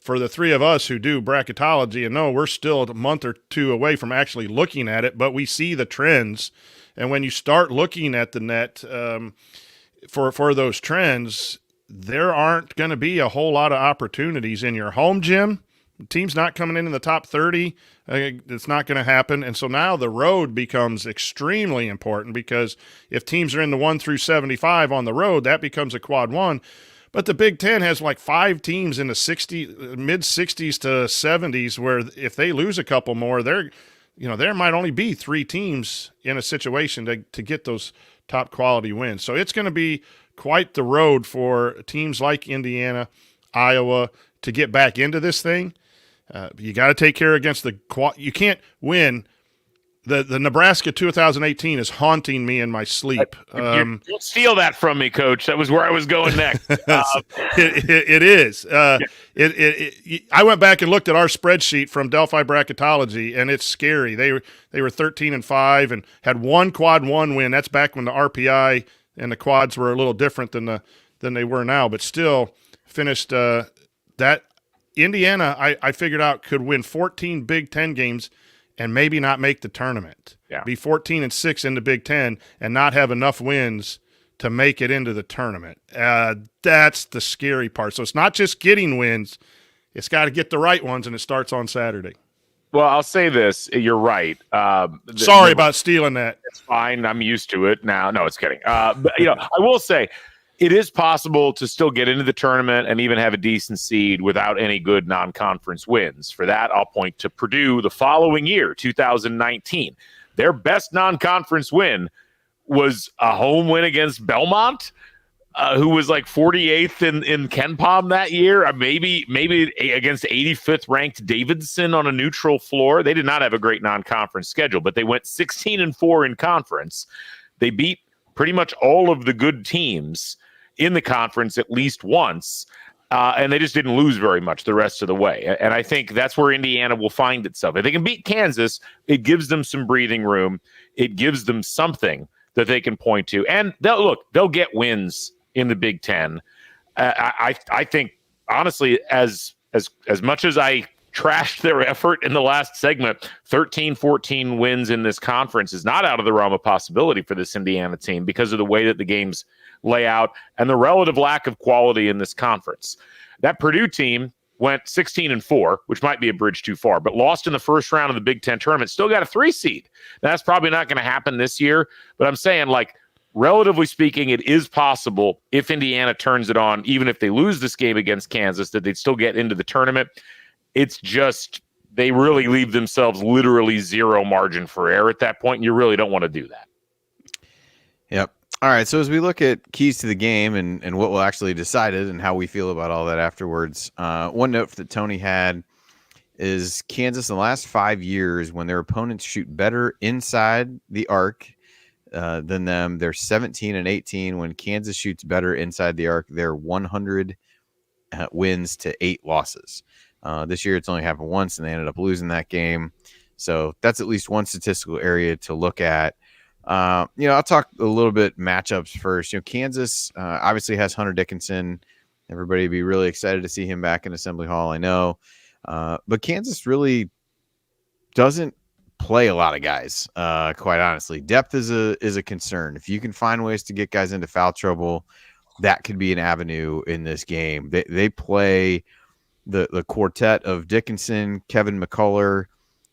For the three of us who do bracketology, and no, we're still a month or two away from actually looking at it, but we see the trends. And when you start looking at the net for those trends, there aren't going to be a whole lot of opportunities in your home gym. The team's not coming in the top 30. It's not going to happen. And so now the road becomes extremely important, because if teams are in the 1 through 75 on the road, that becomes a quad 1. But the Big Ten has like 5 teams in the mid-60s to 70s, where if they lose a couple more, there might only be 3 teams in a situation to get those top quality wins. So it's going to be quite the road for teams like Indiana, Iowa to get back into this thing. You got to take care against you can't win. The Nebraska 2018 is haunting me in my sleep. Don't steal that from me, Coach. That was where I was going next. It is. I went back and looked at our spreadsheet from Delphi Bracketology, and it's scary. They were 13-5 and had 1 quad 1 win. That's back when the RPI and the quads were a little different than they were now, but still finished that. Indiana, I figured out, could win 14 Big Ten games and maybe not make the tournament. Yeah. Be 14-6 in the Big Ten and not have enough wins to make it into the tournament. That's the scary part. So it's not just getting wins. It's got to get the right ones, and it starts on Saturday. Well, I'll say this. You're right. Sorry about stealing that. It's fine. I'm used to it now. No, it's kidding. But, I will say, it is possible to still get into the tournament and even have a decent seed without any good non-conference wins. For that, I'll point to Purdue the following year, 2019. Their best non-conference win was a home win against Belmont, who was like 48th in Ken Pom that year. Maybe against 85th ranked Davidson on a neutral floor. They did not have a great non-conference schedule, but they went 16-4 in conference. They beat pretty much all of the good teams in the conference at least once, and they just didn't lose very much the rest of the way. And I think that's where Indiana will find itself. If they can beat Kansas, it gives them some breathing room. It gives them something that they can point to. And they'll get wins in the Big Ten. I think, honestly, as much as I trashed their effort in the last segment, 13-14 wins in this conference is not out of the realm of possibility for this Indiana team because of the way that the games lay out and the relative lack of quality in this conference. That Purdue team went 16-4, which might be a bridge too far, but lost in the first round of the Big Ten tournament, still got a 3 seed. That's probably not going to happen this year, but I'm saying, like, relatively speaking, it is possible if Indiana turns it on, even if they lose this game against Kansas, that they'd still get into the tournament. It's just they really leave themselves literally zero margin for error at that point, and you really don't want to do that. Yep. All right, so as we look at keys to the game and what we'll actually decided and how we feel about all that afterwards, one note that Tony had is Kansas in the last 5 years, when their opponents shoot better inside the arc than them, they're 17-18. When Kansas shoots better inside the arc, they're 100 wins to 8 losses. This year, it's only happened once, and they ended up losing that game. So that's at least one statistical area to look at. I'll talk a little bit matchups first. Kansas obviously has Hunter Dickinson. Everybody would be really excited to see him back in Assembly Hall, I know. But Kansas really doesn't play a lot of guys, quite honestly. Depth is a concern. If you can find ways to get guys into foul trouble, that could be an avenue in this game. They play the quartet of Dickinson, Kevin McCullough,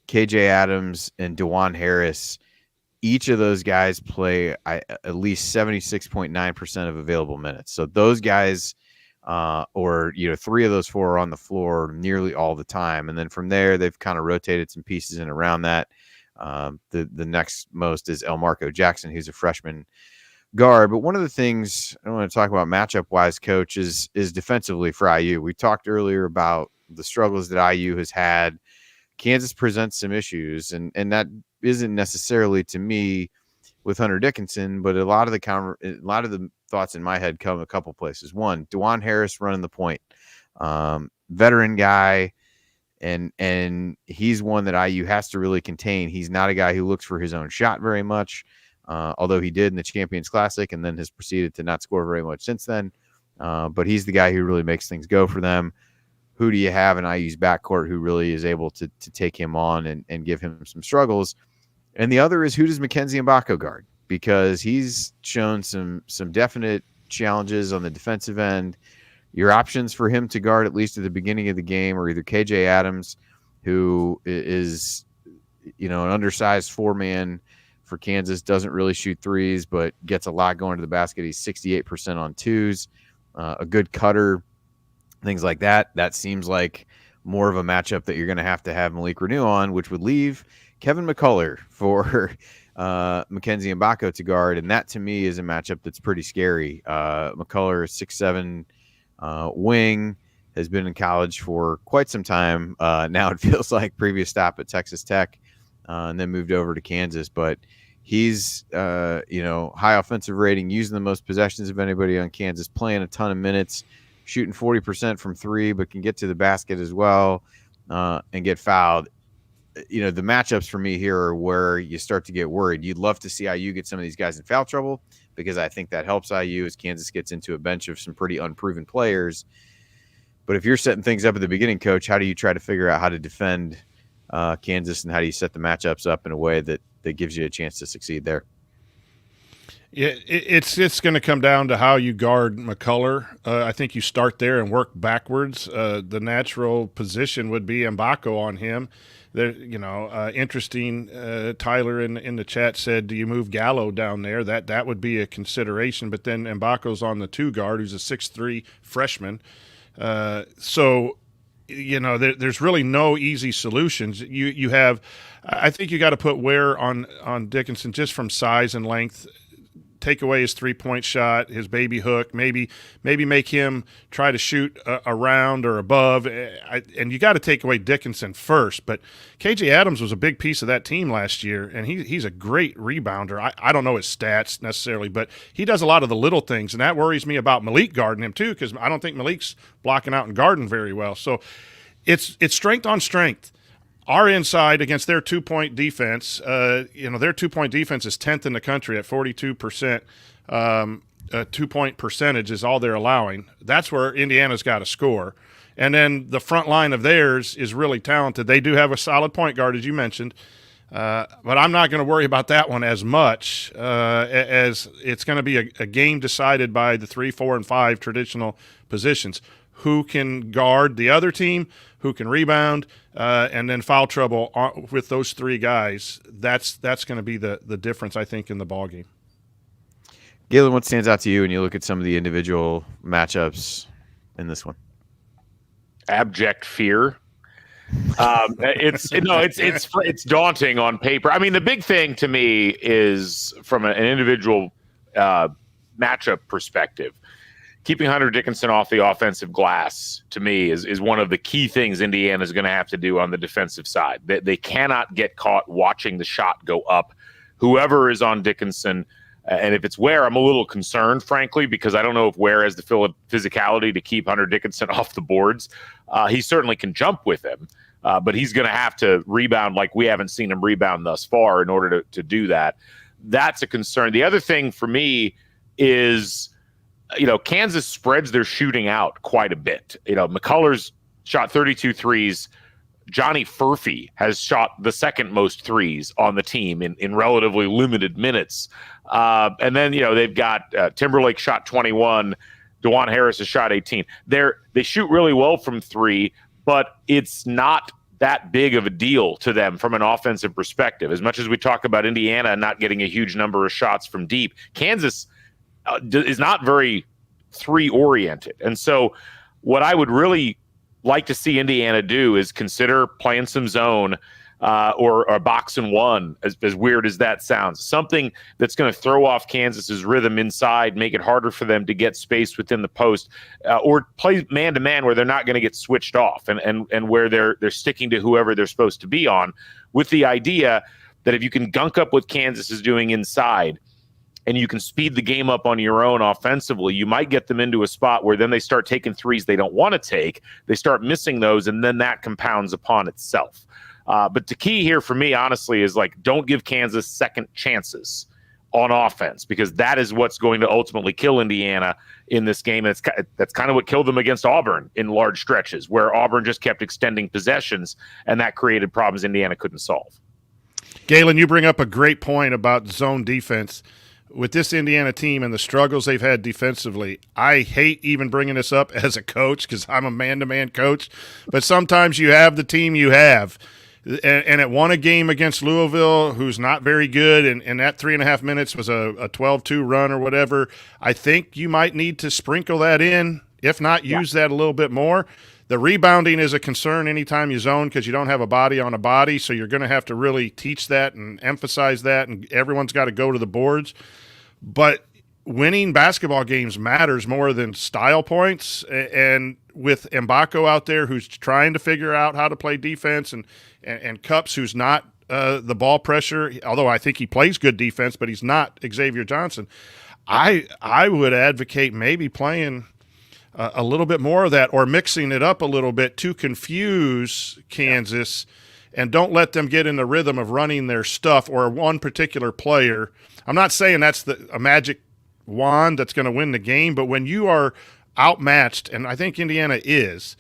KJ Adams, and DeJuan Harris. Each of those guys play at least 76.9% of available minutes. So those guys, or 3 of those 4 are on the floor nearly all the time. And then from there, they've kind of rotated some pieces in around that. The next most is Elmarco Jackson, who's a freshman guard. But one of the things I want to talk about matchup-wise, Coach, is defensively for IU. We talked earlier about the struggles that IU has had. Kansas presents some issues, and that isn't necessarily, to me, with Hunter Dickinson, but a lot of the thoughts in my head come a couple places. One, DeJuan Harris running the point, veteran guy, and he's one that IU has to really contain. He's not a guy who looks for his own shot very much, although he did in the Champions Classic and then has proceeded to not score very much since then. But he's the guy who really makes things go for them. Who do you have in IU's backcourt who really is able to take him on and give him some struggles? And the other is, who does Mackenzie Mbako guard? Because he's shown some definite challenges on the defensive end. Your options for him to guard, at least at the beginning of the game, are either KJ Adams, who is an undersized 4-man for Kansas, doesn't really shoot threes, but gets a lot going to the basket. He's 68% on twos, a good cutter, things like that. That seems like more of a matchup that you're going to have Malik Renew on, which would leave Kevin McCullough for Mackenzie Mbako to guard. And that, to me, is a matchup that's pretty scary. McCullough is 6'7", wing, has been in college for quite some time. Now it feels like previous stop at Texas Tech, and then moved over to Kansas. But he's, high offensive rating, using the most possessions of anybody on Kansas, playing a ton of minutes, shooting 40% from 3, but can get to the basket as well, and get fouled. The matchups for me here are where you start to get worried. You'd love to see IU get some of these guys in foul trouble, because I think that helps IU as Kansas gets into a bench of some pretty unproven players. But if you're setting things up at the beginning, Coach, how do you try to figure out how to defend Kansas, and how do you set the matchups up in a way that gives you a chance to succeed there? Yeah, it's going to come down to how you guard McCullough. I think you start there and work backwards. The natural position would be Mbako on him. There, interesting. Tyler in the chat said, "Do you move Gallo down there?" That would be a consideration. But then Mbako's on the 2 guard, who's a 6'3" freshman. So there's really no easy solutions. You have, I think you got to put wear on Dickinson just from size and length. Take away his 3-point shot, his baby hook, maybe make him try to shoot around or above. And you got to take away Dickinson first. But KJ Adams was a big piece of that team last year, and he's a great rebounder. I don't know his stats necessarily, but he does a lot of the little things, and that worries me about Malik guarding him too, because I don't think Malik's blocking out and guarding very well. So it's strength on strength. our inside against their 2-point defense, their 2-point defense is 10th in the country at 42%. 2-point percentage is all they're allowing. That's where Indiana's got to score. And then the front line of theirs is really talented. They do have a solid point guard, as you mentioned. But I'm not going to worry about that one as much as it's going to be a game decided by the 3, 4, and 5 traditional positions. Who can guard the other team, who can rebound, and then foul trouble with those 3 guys. That's going to be the difference, I think, in the ballgame. Galen, what stands out to you when you look at some of the individual matchups in this one? Abject fear. It's daunting on paper. I mean, the big thing to me is from an individual matchup perspective. Keeping Hunter Dickinson off the offensive glass, to me, is one of the key things Indiana is going to have to do on the defensive side. They cannot get caught watching the shot go up. Whoever is on Dickinson, and if it's Ware, I'm a little concerned, frankly, because I don't know if Ware has the physicality to keep Hunter Dickinson off the boards. He certainly can jump with him, but he's going to have to rebound like we haven't seen him rebound thus far in order to do that. That's a concern. The other thing for me is, Kansas spreads their shooting out quite a bit. McCullers shot 32 threes. Johnny Furphy has shot the second most threes on the team in relatively limited minutes. And then, they've got Timberlake shot 21. DeJuan Harris has shot 18. They shoot really well from 3, but it's not that big of a deal to them from an offensive perspective. As much as we talk about Indiana not getting a huge number of shots from deep, Kansas is not very 3-oriented. And so what I would really like to see Indiana do is consider playing some zone or a box and one, as weird as that sounds. Something that's going to throw off Kansas's rhythm inside, make it harder for them to get space within the post, or play man-to-man where they're not going to get switched off and where they're sticking to whoever they're supposed to be on, with the idea that if you can gunk up what Kansas is doing inside and you can speed the game up on your own offensively, you might get them into a spot where then they start taking threes they don't want to take. They start missing those, and then that compounds upon itself. But the key here for me, honestly, is don't give Kansas second chances on offense, because that is what's going to ultimately kill Indiana in this game. And that's kind of what killed them against Auburn in large stretches, where Auburn just kept extending possessions, and that created problems Indiana couldn't solve. Galen, you bring up a great point about zone defense. With this Indiana team and the struggles they've had defensively, I hate even bringing this up as a coach because I'm a man-to-man coach, but sometimes you have the team you have. And it won a game against Louisville, who's not very good, and that 3.5 minutes was a 12-2 run or whatever. I think you might need to sprinkle that in, if not use that a little bit more. The rebounding is a concern anytime you zone because you don't have a body on a body, so you're going to have to really teach that and emphasize that, and everyone's got to go to the boards. But winning basketball games matters more than style points, and with Mbako out there who's trying to figure out how to play defense, and Cups who's not the ball pressure, although I think he plays good defense, but he's not Xavier Johnson. I would advocate maybe playing a little bit more of that or mixing it up a little bit to confuse Kansas and don't let them get in the rhythm of running their stuff or one particular player. I'm not saying that's a magic wand that's going to win the game, but when you are outmatched, and I think Indiana is,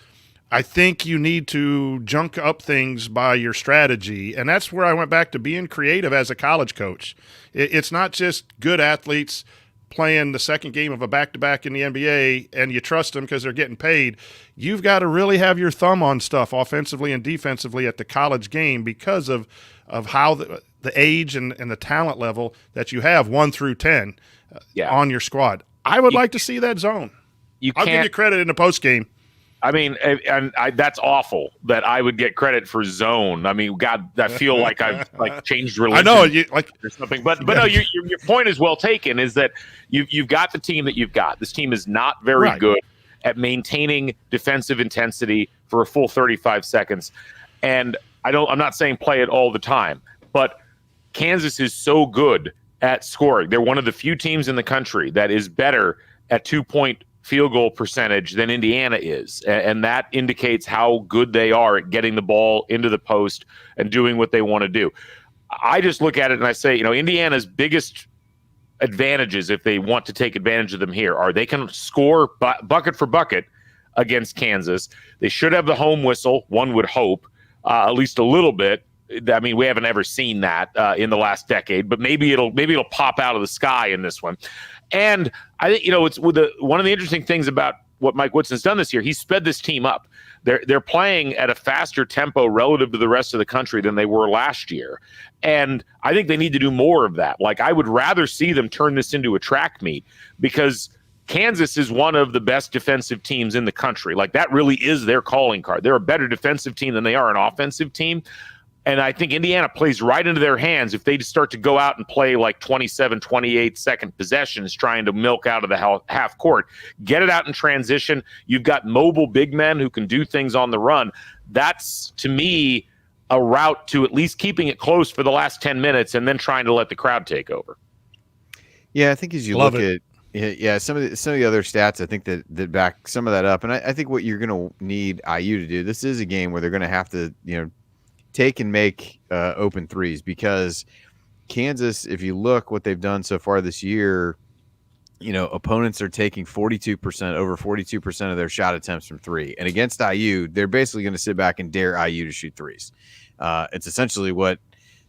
I think you need to junk up things by your strategy, and that's where I went back to being creative as a college coach. It's not just good athletes playing the second game of a back-to-back in the NBA and you trust them because they're getting paid. You've got to really have your thumb on stuff offensively and defensively at the college game because of how the age and the talent level that you have 1 through 10 on your squad. I would like to see that zone. I'll give you credit in the post game. I mean, that's awful that I would get credit for zone. I mean, God, I feel like I've changed religion. I know or something, but no, your point is well taken. Is that you've got the team that you've got. This team is not very good at maintaining defensive intensity for a full 35 seconds, and I'm not saying play it all the time, but Kansas is so good at scoring. They're one of the few teams in the country that is better at 2-point field goal percentage than Indiana is. And that indicates how good they are at getting the ball into the post and doing what they want to do. I just look at it and I say, Indiana's biggest advantages, if they want to take advantage of them here, are they can score bucket for bucket against Kansas. They should have the home whistle, one would hope, at least a little bit. I mean, we haven't ever seen that in the last decade, but maybe it'll pop out of the sky in this one. And I think, it's one of the interesting things about what Mike Woodson's done this year. He sped this team up. They're playing at a faster tempo relative to the rest of the country than they were last year. And I think they need to do more of that. Like, I would rather see them turn this into a track meet, because Kansas is one of the best defensive teams in the country. Like, that really is their calling card. They're a better defensive team than they are an offensive team. And I think Indiana plays right into their hands if they just start to go out and play like 27, 28 second possessions, trying to milk out of the half court. Get it out in transition. You've got mobile big men who can do things on the run. That's, to me, a route to at least keeping it close for the last 10 minutes and then trying to let the crowd take over. Yeah, I think as you look at some of the other stats, I think that back some of that up. And I think what you're going to need IU to do, this is a game where they're going to have to, take and make open threes, because Kansas, if you look what they've done so far this year, opponents are taking over 42% of their shot attempts from three. And against IU, they're basically going to sit back and dare IU to shoot threes. It's essentially what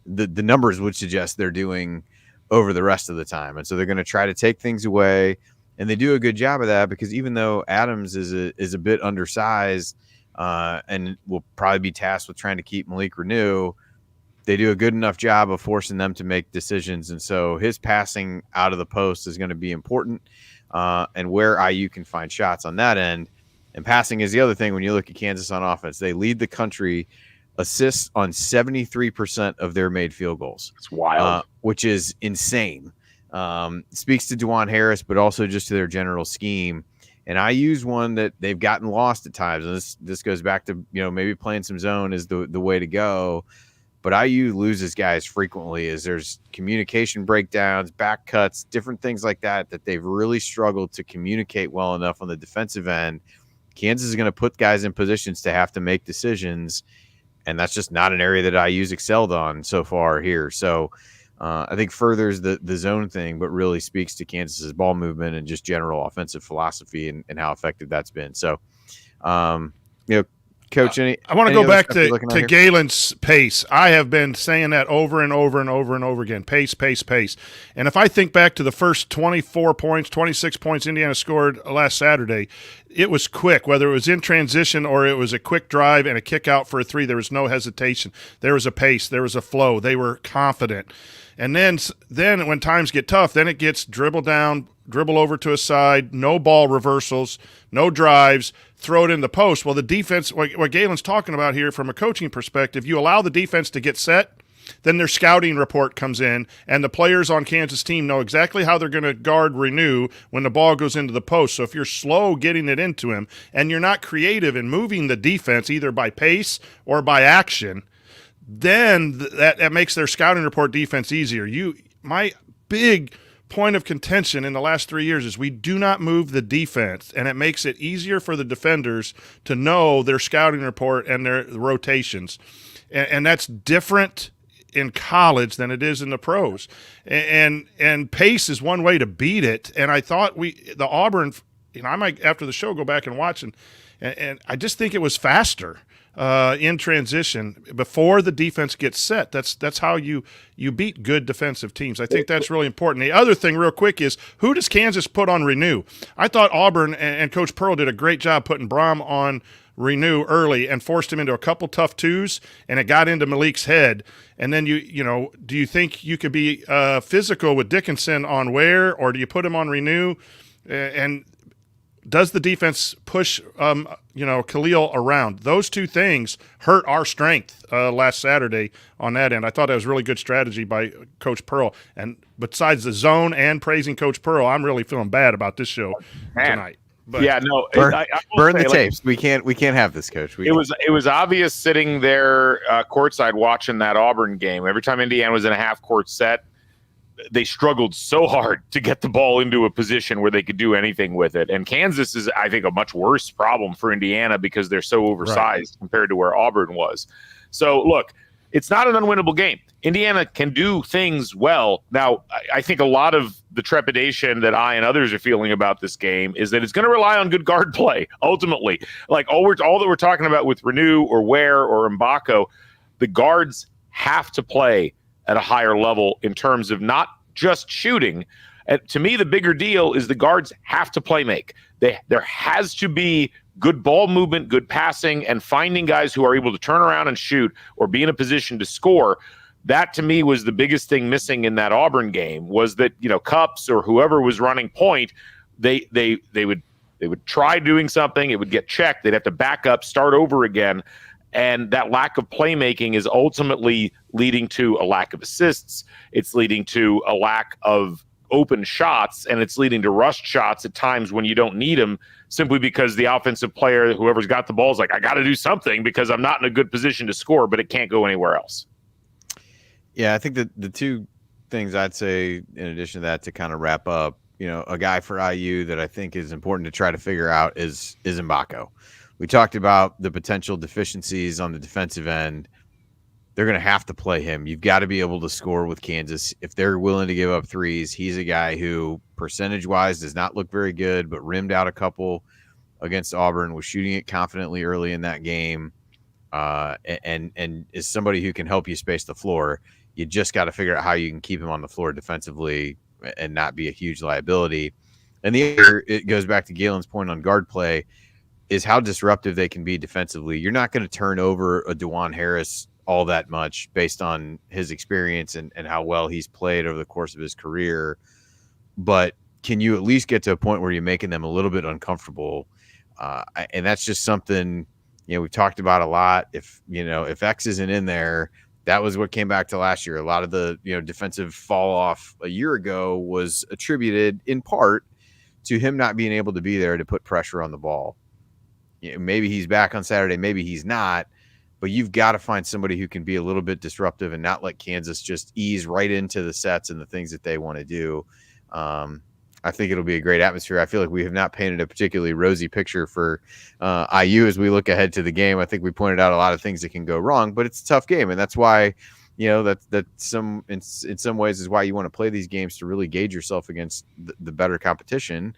the numbers would suggest they're doing over the rest of the time. And so they're going to try to take things away, and they do a good job of that, because even though Adams is a bit undersized, and will probably be tasked with trying to keep Malik Renew, they do a good enough job of forcing them to make decisions. And so his passing out of the post is going to be important, and where IU can find shots on that end. And passing is the other thing. When you look at Kansas on offense, they lead the country assists on 73% of their made field goals. It's wild. Which is insane. Speaks to DeJuan Harris, but also just to their general scheme. And I use one that they've gotten lost at times. And this goes back to, maybe playing some zone is the way to go. But IU loses guys frequently as there's communication breakdowns, back cuts, different things like that they've really struggled to communicate well enough on the defensive end. Kansas is going to put guys in positions to have to make decisions. And that's just not an area that IU's excelled on so far here. So I think furthers the zone thing, but really speaks to Kansas's ball movement and just general offensive philosophy and how effective that's been. So, Coach, I want to go back to Galen's pace. I have been saying that over and over and over and over again. Pace, pace, pace. And if I think back to the first 24 points, 26 points Indiana scored last Saturday, it was quick. Whether it was in transition or it was a quick drive and a kick out for a three, there was no hesitation. There was a pace. There was a flow. They were confident. And then when times get tough, then it gets dribble down, dribble over to a side, no ball reversals, no drives, throw it in the post. Well, the defense, what Galen's talking about here from a coaching perspective, you allow the defense to get set, then their scouting report comes in, and the players on Kansas team know exactly how they're going to guard Renew when the ball goes into the post. So if you're slow getting it into him and you're not creative in moving the defense either by pace or by action, then that makes their scouting report defense easier. My big point of contention in the last 3 years is we do not move the defense, and it makes it easier for the defenders to know their scouting report and their rotations. And that's different in college than it is in the pros. And pace is one way to beat it. And I thought the Auburn, I might after the show go back and watch, and I just think it was faster. In transition before the defense gets set. That's how you beat good defensive teams. I think that's really important. The other thing real quick is, who does Kansas put on Renew? I thought Auburn and Coach Pearl did a great job putting Braum on Renew early and forced him into a couple tough twos, and it got into Malik's head. And then do you think you could be physical with Dickinson on Ware, or do you put him on Renew? And does the defense push, Khalil around? Those two things hurt our strength last Saturday on that end. I thought that was really good strategy by Coach Pearl. And besides the zone and praising Coach Pearl, I'm really feeling bad about this show tonight. But yeah, no, burn the tapes. We can't have this, Coach. It was obvious sitting there courtside watching that Auburn game. Every time Indiana was in a half court set, they struggled so hard to get the ball into a position where they could do anything with it. And Kansas is, I think, a much worse problem for Indiana because they're so oversized compared to where Auburn was. So, look, it's not an unwinnable game. Indiana can do things well. Now, I think a lot of the trepidation that I and others are feeling about this game is that it's going to rely on good guard play, ultimately. Like all that we're talking about with Renew or Ware or Mbako, the guards have to play at a higher level in terms of not just shooting. And to me, the bigger deal is the guards have to play make. There has to be good ball movement, good passing, and finding guys who are able to turn around and shoot or be in a position to score. That, to me, was the biggest thing missing in that Auburn game, was that, Cups or whoever was running point, they would try doing something, it would get checked, they'd have to back up, start over again. And that lack of playmaking is ultimately leading to a lack of assists. It's leading to a lack of open shots, and it's leading to rushed shots at times when you don't need them, simply because the offensive player, whoever's got the ball, is like, I got to do something because I'm not in a good position to score, but it can't go anywhere else. Yeah, I think that the two things I'd say in addition to that to kind of wrap up, a guy for IU that I think is important to try to figure out is Mbako. We talked about the potential deficiencies on the defensive end. They're going to have to play him. You've got to be able to score with Kansas. If they're willing to give up threes, he's a guy who percentage-wise does not look very good, but rimmed out a couple against Auburn, was shooting it confidently early in that game, and is somebody who can help you space the floor. You just got to figure out how you can keep him on the floor defensively and not be a huge liability. And the other, it goes back to Galen's point on guard play, is how disruptive they can be defensively. You're not going to turn over a DeJuan Harris all that much based on his experience and how well he's played over the course of his career. But can you at least get to a point where you're making them a little bit uncomfortable? And that's just something, we've talked about a lot. If X isn't in there, that was what came back to last year. A lot of the, defensive fall off a year ago was attributed in part to him not being able to be there to put pressure on the ball. Maybe he's back on Saturday, maybe he's not, but you've got to find somebody who can be a little bit disruptive and not let Kansas just ease right into the sets and the things that they want to do. I think it'll be a great atmosphere. I feel like we have not painted a particularly rosy picture for IU as we look ahead to the game. I think we pointed out a lot of things that can go wrong, but it's a tough game, and that's why in some ways is why you want to play these games, to really gauge yourself against the better competition.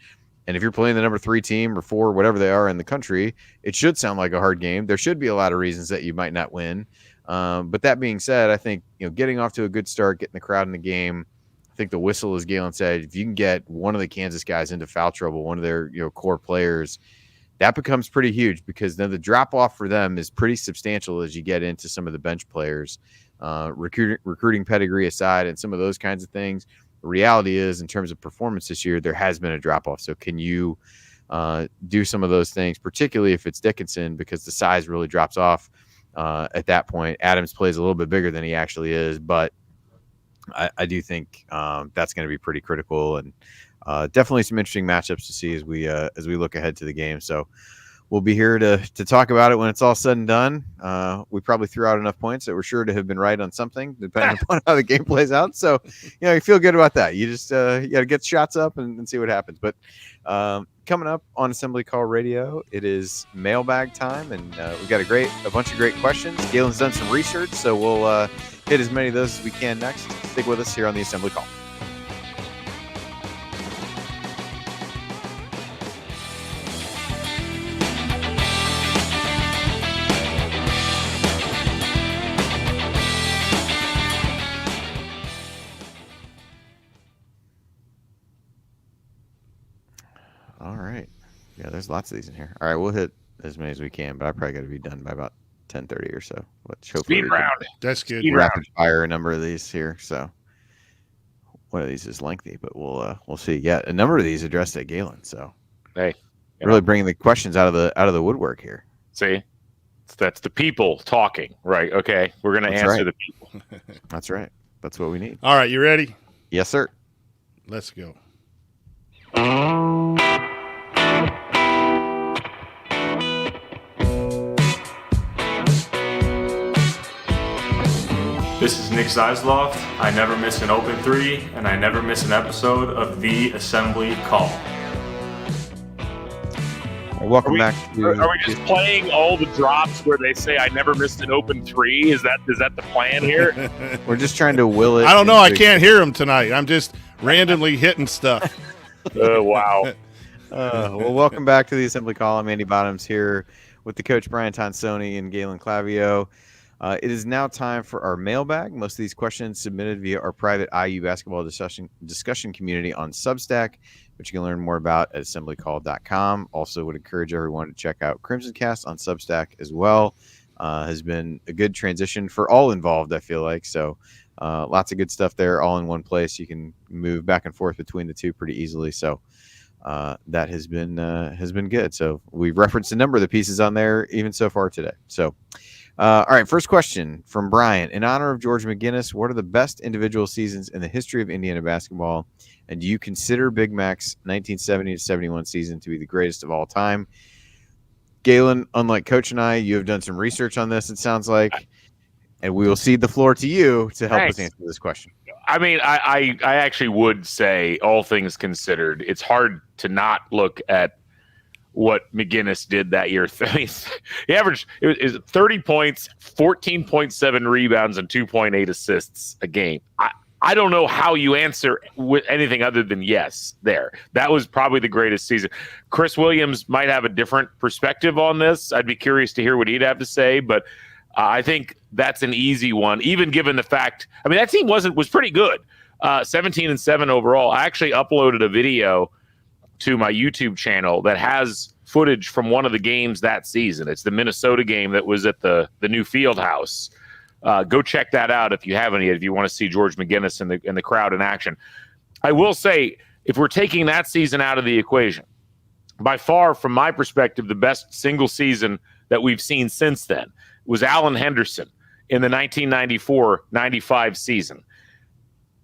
And if you're playing the number 3 team or 4, whatever they are in the country, it should sound like a hard game. There should be a lot of reasons that you might not win. But that being said, I think, getting off to a good start, getting the crowd in the game, I think the whistle, as Galen said, if you can get one of the Kansas guys into foul trouble, one of their core players, that becomes pretty huge, because then the drop off for them is pretty substantial as you get into some of the bench players, recruiting pedigree aside and some of those kinds of things. The reality is, in terms of performance this year, there has been a drop-off. So can you do some of those things, particularly if it's Dickinson, because the size really drops off at that point. Adams plays a little bit bigger than he actually is, but I do think that's going to be pretty critical, and definitely some interesting matchups to see as we look ahead to the game. So we'll be here to talk about it when it's all said and done. We probably threw out enough points that we're sure to have been right on something, depending upon how the game plays out. So, you feel good about that. You just you got to get shots up and see what happens. But coming up on Assembly Call Radio, it is mailbag time, and we've got a bunch of great questions. Galen's done some research, so we'll hit as many of those as we can next. Stick with us here on the Assembly Call. All right. Yeah, there's lots of these in here. All right, we'll hit as many as we can, but I probably got to be done by about 10:30 or so. Speed round. That's good. Rapid fire a number of these here. So one of these is lengthy, but we'll see. Yeah, a number of these addressed at Galen. So Hey, really bringing the questions out of the woodwork here. See, that's the people talking, right? Okay, we're going to answer the people. That's right. That's what we need. All right, you ready? Yes, sir. Let's go. This is Nick Zeisloft. I never miss an open three, and I never miss an episode of The Assembly Call. Welcome back to. Are we just playing all the drops where they say I never missed an open three? Is that the plan here? We're just trying to will it. I don't know. I can't hear him tonight. I'm just randomly hitting stuff. Oh, wow. Well, welcome back to the Assembly Call. I'm Andy Bottoms here with the coach Brian Tonsoni and Galen Clavio. It is now time for our mailbag. Most of these questions submitted via our private IU basketball discussion community on Substack, which you can learn more about at assemblycall.com. Also would encourage everyone to check out CrimsonCast on Substack as well. Has been a good transition for all involved, I feel like. So lots of good stuff there all in one place. You can move back and forth between the two pretty easily. So that has been good. So we've referenced a number of the pieces on there even so far today. So all right, first question from Brian. In honor of George McGinnis, what are the best individual seasons in the history of Indiana basketball? And do you consider Big Mac's 1970-71 season to be the greatest of all time? Galen, unlike Coach and I, you have done some research on this, it sounds like. And we will cede the floor to you to help us answer this question. I mean, I actually would say, all things considered, it's hard to not look at what McGinnis did that year. He averaged it was 30 points, 14.7 rebounds, and 2.8 assists a game. I don't know how you answer with anything other than yes there. That was probably the greatest season. Chris Williams might have a different perspective on this. I'd be curious to hear what he'd have to say, but I think that's an easy one, even given the fact, I mean, that team was pretty good. 17-7 overall. I actually uploaded a video to my YouTube channel that has footage from one of the games that season. It's the Minnesota game that was at the new field house. Go check that out if you haven't yet, if you want to see George McGinnis in the crowd in action. I will say, if we're taking that season out of the equation, by far, from my perspective, the best single season that we've seen since then was Allen Henderson in the 1994-95 season.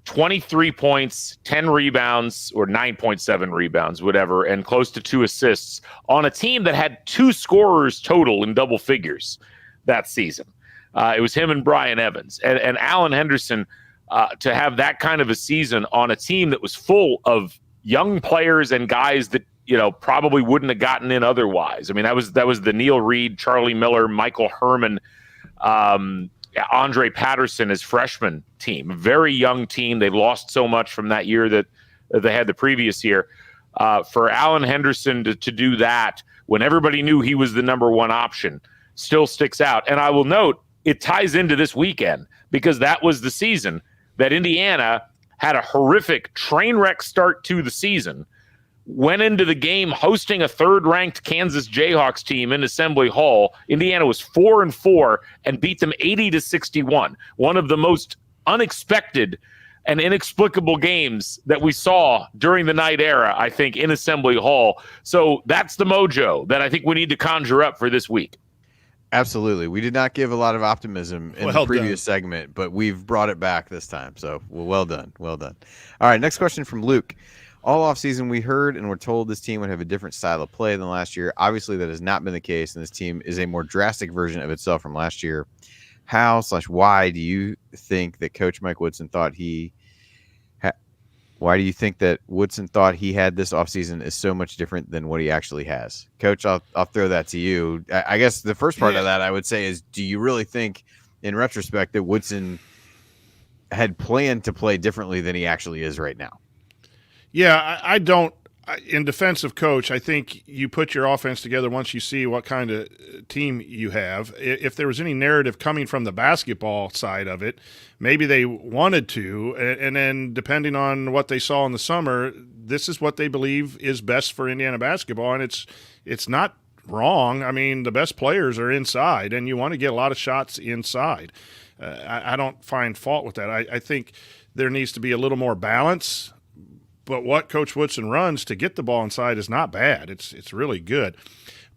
23 points, 10 rebounds, or 9.7 rebounds, whatever, and close to 2 assists on a team that had 2 scorers total in double figures that season. It was him and Brian Evans. And Allen Henderson, to have that kind of a season on a team that was full of young players and guys that, probably wouldn't have gotten in otherwise. I mean, that was the Neil Reed, Charlie Miller, Michael Herman, Andre Patterson as freshman team. A very young team. They lost so much from that year that they had the previous year. For Allen Henderson to do that when everybody knew he was the number one option still sticks out. And I will note, it ties into this weekend because that was the season that Indiana had a horrific train wreck start to the season, went into the game hosting a third-ranked Kansas Jayhawks team in Assembly Hall. Indiana was 4-4 and beat them 80-61. One of the most unexpected and inexplicable games that we saw during the night era, I think, in Assembly Hall. So that's the mojo that I think we need to conjure up for this week. Absolutely. We did not give a lot of optimism in the previous segment, but we've brought it back this time. So well done. Well done. All right, next question from Luke. All offseason, we heard and were told this team would have a different style of play than last year. Obviously, that has not been the case, and this team is a more drastic version of itself from last year. How/why do you think that Coach Mike Woodson thought why do you think that Woodson thought he had this offseason is so much different than what he actually has? Coach, I'll throw that to you. I guess the first part of that I would say is, do you really think, in retrospect, that Woodson had planned to play differently than he actually is right now? Yeah, I don't. In defense of Coach, I think you put your offense together once you see what kind of team you have. If there was any narrative coming from the basketball side of it, maybe they wanted to, and then depending on what they saw in the summer, this is what they believe is best for Indiana basketball, and it's not wrong. I mean, the best players are inside, and you want to get a lot of shots inside. I don't find fault with that. I think there needs to be a little more balance. But what Coach Woodson runs to get the ball inside is not bad. It's really good.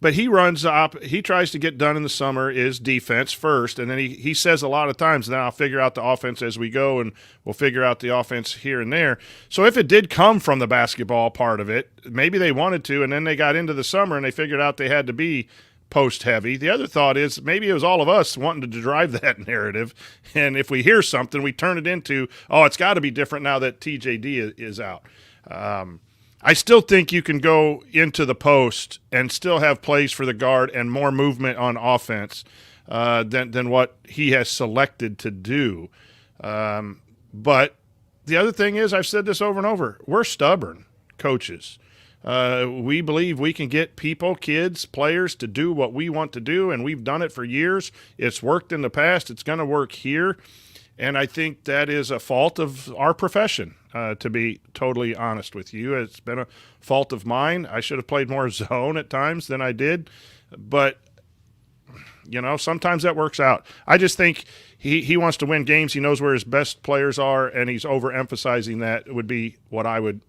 But he runs up. He tries to get done in the summer is defense first, and then he says a lot of times, now I'll figure out the offense as we go, and we'll figure out the offense here and there. So if it did come from the basketball part of it, maybe they wanted to, and then they got into the summer and they figured out they had to be post heavy. The other thought is maybe it was all of us wanting to drive that narrative. And if we hear something, we turn it into, oh, it's got to be different now that TJD is out. I still think you can go into the post and still have plays for the guard and more movement on offense than what he has selected to do. But the other thing is, I've said this over and over, we're stubborn coaches. We believe we can get people, kids, players to do what we want to do, and we've done it for years. It's worked in the past. It's going to work here. And I think that is a fault of our profession, to be totally honest with you. It's been a fault of mine. I should have played more zone at times than I did. But, sometimes that works out. I just think he wants to win games. He knows where his best players are, and he's overemphasizing that would be what I would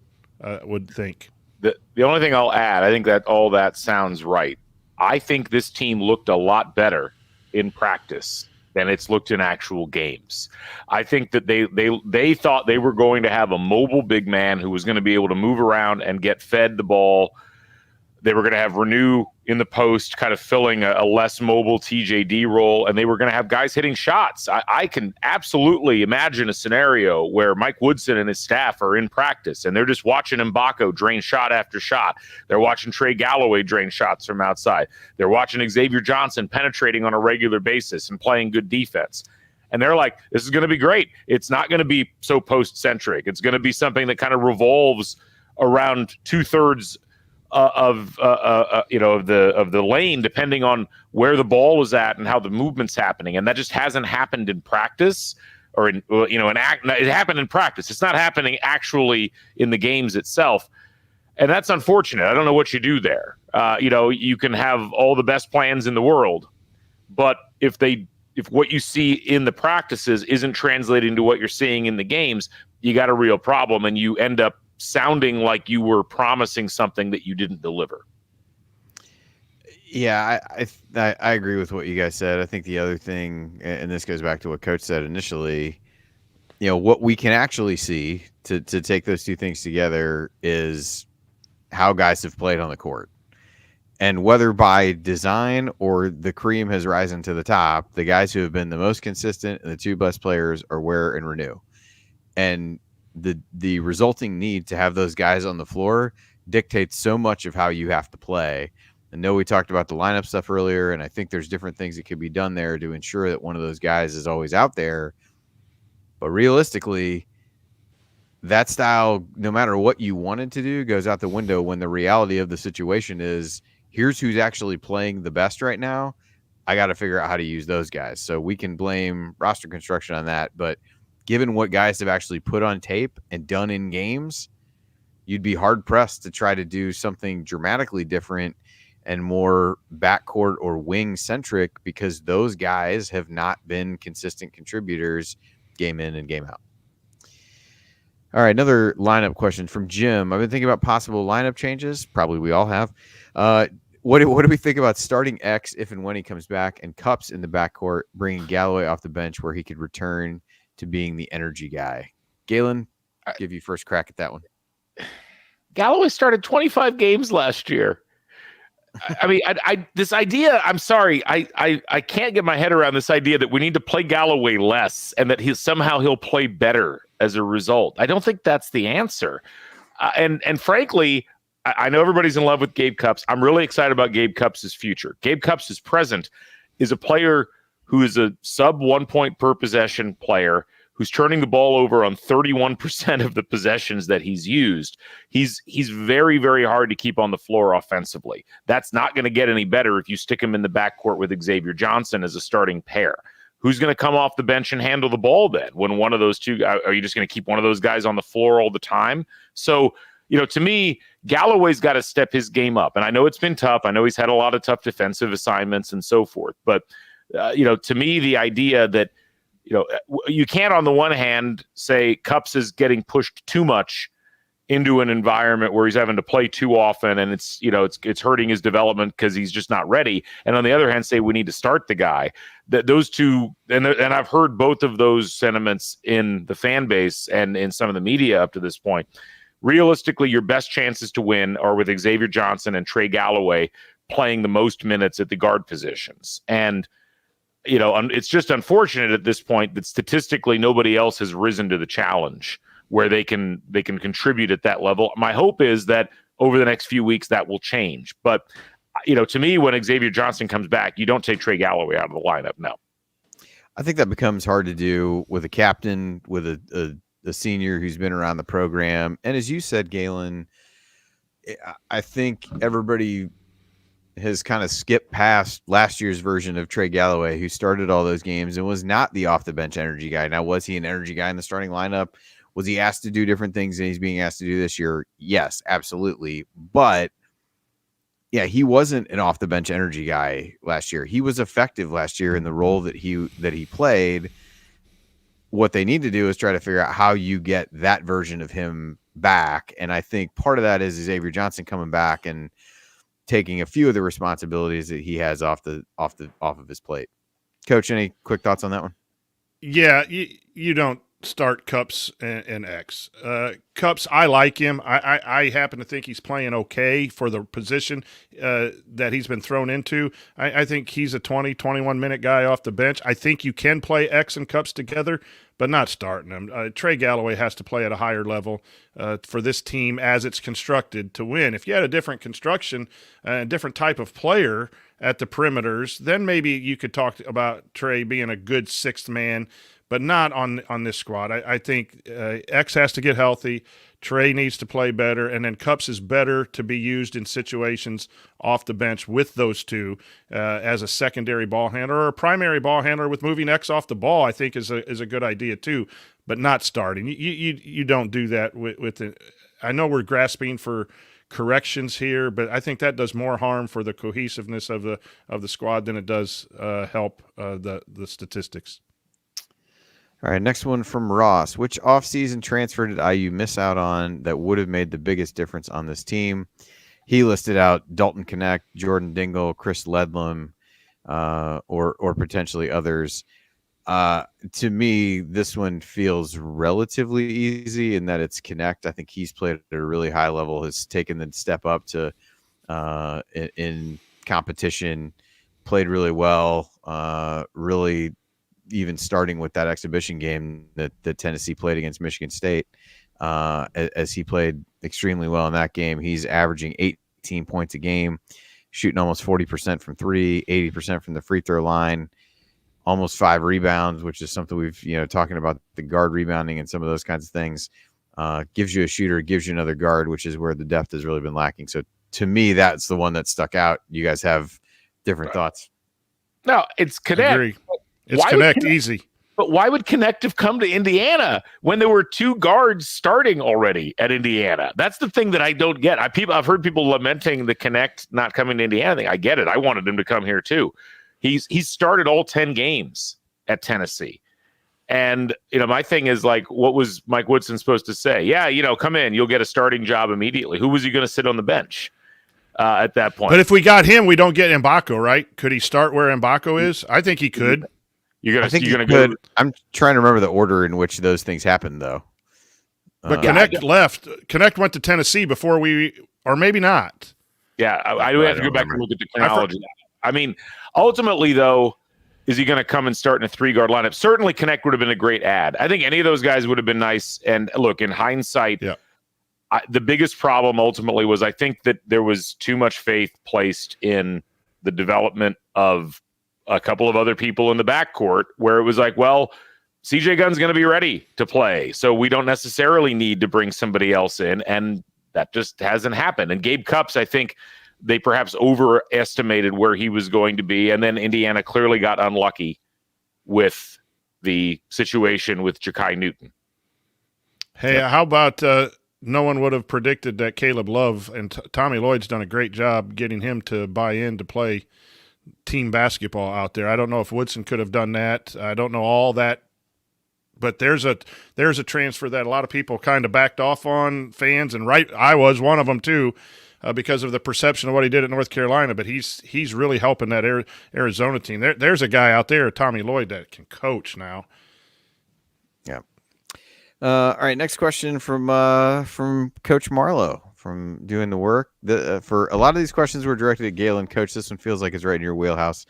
think. The only thing I'll add, I think that all that sounds right. I think this team looked a lot better in practice than it's looked in actual games. I think that they thought they were going to have a mobile big man who was going to be able to move around and get fed the ball. They were going to have Renew in the post, kind of filling a less mobile TJD role, and they were going to have guys hitting shots. I can absolutely imagine a scenario where Mike Woodson and his staff are in practice, and they're just watching Mbako drain shot after shot. They're watching Trey Galloway drain shots from outside. They're watching Xavier Johnson penetrating on a regular basis and playing good defense. And they're like, this is going to be great. It's not going to be so post-centric. It's going to be something that kind of revolves around two-thirds of the lane, depending on where the ball is at and how the movement's happening, and that just hasn't happened in practice, or it happened in practice. It's not happening actually in the games itself, and that's unfortunate. I don't know what you do there. You can have all the best plans in the world, but if what you see in the practices isn't translating to what you're seeing in the games, you got a real problem, and you end up sounding like you were promising something that you didn't deliver. Yeah, I agree with what you guys said. I think the other thing, and this goes back to what Coach said initially, what we can actually see to take those two things together is how guys have played on the court. And whether by design or the cream has risen to the top, the guys who have been the most consistent and the two best players are Ware and Renew. And the resulting need to have those guys on the floor dictates so much of how you have to play. I know we talked about the lineup stuff earlier, and I think there's different things that could be done there to ensure that one of those guys is always out there. But realistically, that style, no matter what you wanted to do, goes out the window when the reality of the situation is, here's who's actually playing the best right now. I got to figure out how to use those guys. So we can blame roster construction on that, but given what guys have actually put on tape and done in games, you'd be hard-pressed to try to do something dramatically different and more backcourt or wing-centric, because those guys have not been consistent contributors game in and game out. All right, another lineup question from Jim. I've been thinking about possible lineup changes. Probably we all have. What do we think about starting X if and when he comes back, and Cups in the backcourt, bringing Galloway off the bench where he could return to being the energy guy? Galen, I'll give you first crack at that one. Galloway started 25 games last year. I mean, this idea, I'm sorry, I can't get my head around this idea that we need to play Galloway less and that he'll play better as a result. I don't think that's the answer. And frankly, I know everybody's in love with Gabe Cupps. I'm really excited about Gabe Cupps' future. Gabe Cupps' present is a player who is a sub 1 point per possession player who's turning the ball over on 31% of the possessions that he's used. He's very, very hard to keep on the floor offensively. That's not going to get any better if you stick him in the backcourt with Xavier Johnson as a starting pair. Who's going to come off the bench and handle the ball then? When one of those two, are you just going to keep one of those guys on the floor all the time? So, to me, Galloway's got to step his game up. And I know it's been tough. I know he's had a lot of tough defensive assignments and so forth. But, to me, the idea that, you can't on the one hand say Cupps is getting pushed too much into an environment where he's having to play too often and it's hurting his development because he's just not ready. And on the other hand, say we need to start the guy. That those two, and I've heard both of those sentiments in the fan base and in some of the media up to this point. Realistically, your best chances to win are with Xavier Johnson and Trey Galloway playing the most minutes at the guard positions. And, you know, it's just unfortunate at this point that statistically nobody else has risen to the challenge where they can contribute at that level. My hope is that over the next few weeks that will change. But, you know, to me, when Xavier Johnson comes back, you don't take Trey Galloway out of the lineup. No. I think that becomes hard to do with a captain, with a senior who's been around the program. And as you said, Galen, I think everybody has kind of skipped past last year's version of Trey Galloway, who started all those games and was not the off the bench energy guy. Now, was he an energy guy in the starting lineup? Was he asked to do different things than he's being asked to do this year? Yes, absolutely. But yeah, he wasn't an off the bench energy guy last year. He was effective last year in the role that he played. What they need to do is try to figure out how you get that version of him back. And I think part of that is Xavier Johnson coming back and taking a few of the responsibilities that he has off of his plate. Coach, any quick thoughts on that one? Yeah, you don't start Cups and X. Cups, I like him. I happen to think he's playing okay for the position that he's been thrown into. I think he's a 20, 21-minute guy off the bench. I think you can play X and Cups together, but not starting him. Trey Galloway has to play at a higher level for this team as it's constructed to win. If you had a different construction, a different type of player at the perimeters, then maybe you could talk about Trey being a good sixth man, but not on this squad. I think X has to get healthy. Trey needs to play better, and then Cups is better to be used in situations off the bench with those two as a secondary ball handler or a primary ball handler with moving X off the ball. I think is a good idea too, but not starting. You don't do that with it. I know we're grasping for corrections here, but I think that does more harm for the cohesiveness of the squad than it does help the statistics. All right, next one from Ross. Which offseason transfer did IU miss out on that would have made the biggest difference on this team? He listed out Dalton Connect, Jordan Dingle, Chris Ledlam, or potentially others. To me, this one feels relatively easy in that it's Connect. I think he's played at a really high level, has taken the step up to in competition, played really well, really even starting with that exhibition game that Tennessee played against Michigan State, as he played extremely well in that game. He's averaging 18 points a game, shooting almost 40% from three, 80% from the free throw line, almost 5 rebounds, which is something we've, talking about the guard rebounding and some of those kinds of things. Gives you a shooter, gives you another guard, which is where the depth has really been lacking. So to me, that's the one that stuck out. You guys have different thoughts. No, it's Connect. Agree. It's Connect easy. But why would Connect have come to Indiana when there were 2 guards starting already at Indiana? That's the thing that I don't get. I've heard people lamenting the Connect not coming to Indiana thing. I get it. I wanted him to come here too. He's started all 10 games at Tennessee. And, my thing is like, what was Mike Woodson supposed to say? Yeah, come in, you'll get a starting job immediately. Who was he going to sit on the bench at that point? But if we got him, we don't get Mbako, right? Could he start where Mbako is? I think he could. You're gonna go. I'm trying to remember the order in which those things happened, though. But Connect left. Connect went to Tennessee before or maybe not. Yeah, I have to go back and look at the chronology. I mean, ultimately, though, is he going to come and start in a 3-guard lineup? Certainly, Connect would have been a great ad. I think any of those guys would have been nice. And look, in hindsight, the biggest problem ultimately was I think that there was too much faith placed in the development of a couple of other people in the backcourt, where it was like, well, CJ Gunn's going to be ready to play, so we don't necessarily need to bring somebody else in, and that just hasn't happened. And Gabe Cupps, I think they perhaps overestimated where he was going to be, and then Indiana clearly got unlucky with the situation with Ja'Kai Newton. Hey, how about no one would have predicted that Caleb Love and Tommy Lloyd's done a great job getting him to buy in to play team basketball out there. I don't know if Woodson could have done that. I don't know all that, but there's a transfer that a lot of people kind of backed off on, fans, and I was one of them too, because of the perception of what he did at North Carolina. But he's really helping that Arizona team. There's a guy out there, Tommy Lloyd, that can coach now. Yeah. All right. Next question from Coach Marlowe from doing the work. For a lot of these questions were directed at Galen. Coach, this one feels like it's right in your wheelhouse.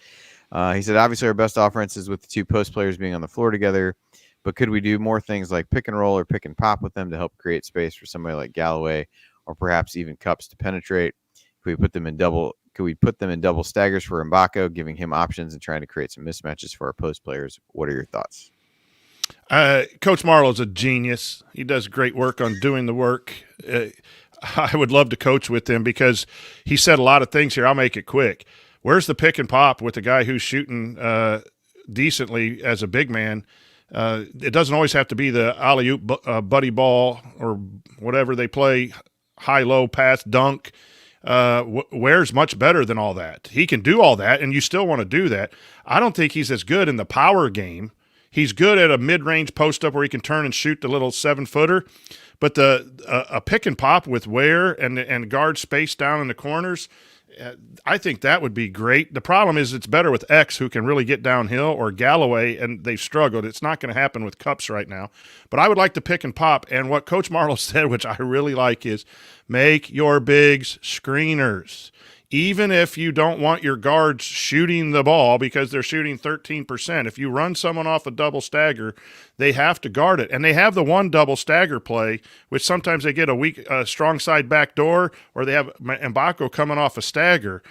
He said, obviously our best offense is with the two post players being on the floor together, but could we do more things like pick and roll or pick and pop with them to help create space for somebody like Galloway or perhaps even Cups to penetrate? Could we put them in double staggers for Mbako, giving him options and trying to create some mismatches for our post players? What are your thoughts? Coach Marlowe's a genius. He does great work on doing the work. I would love to coach with him because he said a lot of things here. I'll make it quick. Where's the pick and pop with the guy who's shooting decently as a big man? It doesn't always have to be the alley-oop buddy ball or whatever they play, high-low pass, dunk. Ware's much better than all that. He can do all that, and you still want to do that. I don't think he's as good in the power game. He's good at a mid-range post-up where he can turn and shoot the little 7-footer. But a pick and pop with Ware and guard space down in the corners, I think that would be great. The problem is it's better with X, who can really get downhill, or Galloway, and they've struggled. It's not going to happen with Cups right now. But I would like to pick and pop. And what Coach Marlowe said, which I really like, is make your bigs screeners. Even if you don't want your guards shooting the ball because they're shooting 13%, if you run someone off a double stagger, they have to guard it. And they have the one double stagger play, which sometimes they get a strong side back door, or they have Mbako coming off a stagger.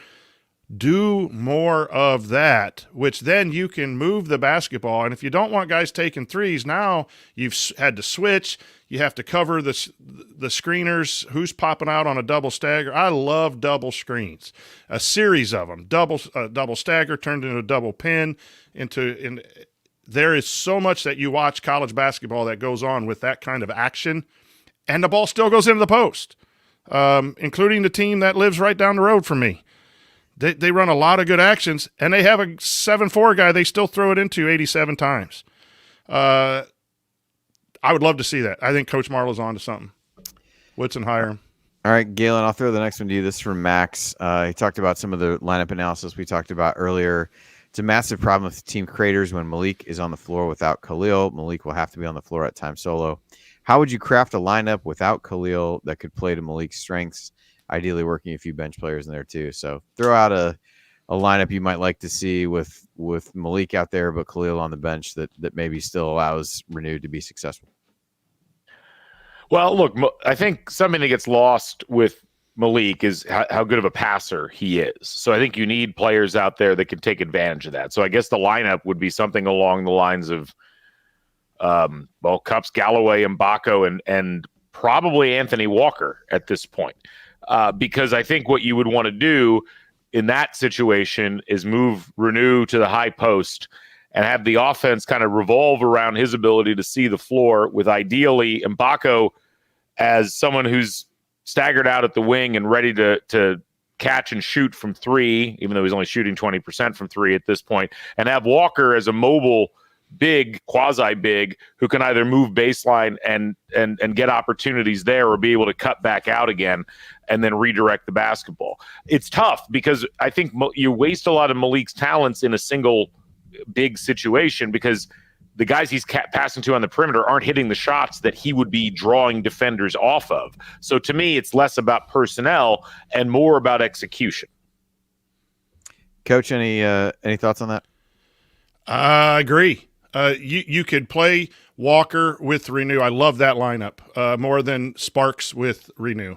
Do more of that, which then you can move the basketball. And if you don't want guys taking threes, now you've had to switch. You have to cover the screeners, who's popping out on a double stagger. I love double screens, a series of them. Double stagger turned into a double pin. There is so much that you watch college basketball that goes on with that kind of action, and the ball still goes into the post, including the team that lives right down the road from me. They run a lot of good actions, and they have a 7-4 guy they still throw it into 87 times. I would love to see that. I think Coach Marlowe's on to something. Woodson, hire him. All right, Galen, I'll throw the next one to you. This is from Max. He talked about some of the lineup analysis we talked about earlier. It's a massive problem with team creators when Malik is on the floor without Khalil. Malik will have to be on the floor at times solo. How would you craft a lineup without Khalil that could play to Malik's strengths, ideally working a few bench players in there too? So throw out a lineup you might like to see with Malik out there, but Khalil on the bench that maybe still allows Renew to be successful. Well, look, I think something that gets lost with Malik is how good of a passer he is. So I think you need players out there that can take advantage of that. So I guess the lineup would be something along the lines of, Cups, Galloway, Mbako, and probably Anthony Walker at this point. Because I think what you would want to do in that situation is move Renew to the high post and have the offense kind of revolve around his ability to see the floor, with ideally Mbako as someone who's staggered out at the wing and ready to catch and shoot from three, even though he's only shooting 20% from three at this point, and have Walker as a mobile big, quasi-big, who can either move baseline and get opportunities there, or be able to cut back out again and then redirect the basketball. It's tough because I think you waste a lot of Malik's talents in a single big situation, because the guys he's passing to on the perimeter aren't hitting the shots that he would be drawing defenders off of. So to me, it's less about personnel and more about execution. Coach, any thoughts on that? I agree. You could play Walker with Renew. I love that lineup more than Sparks with Renew,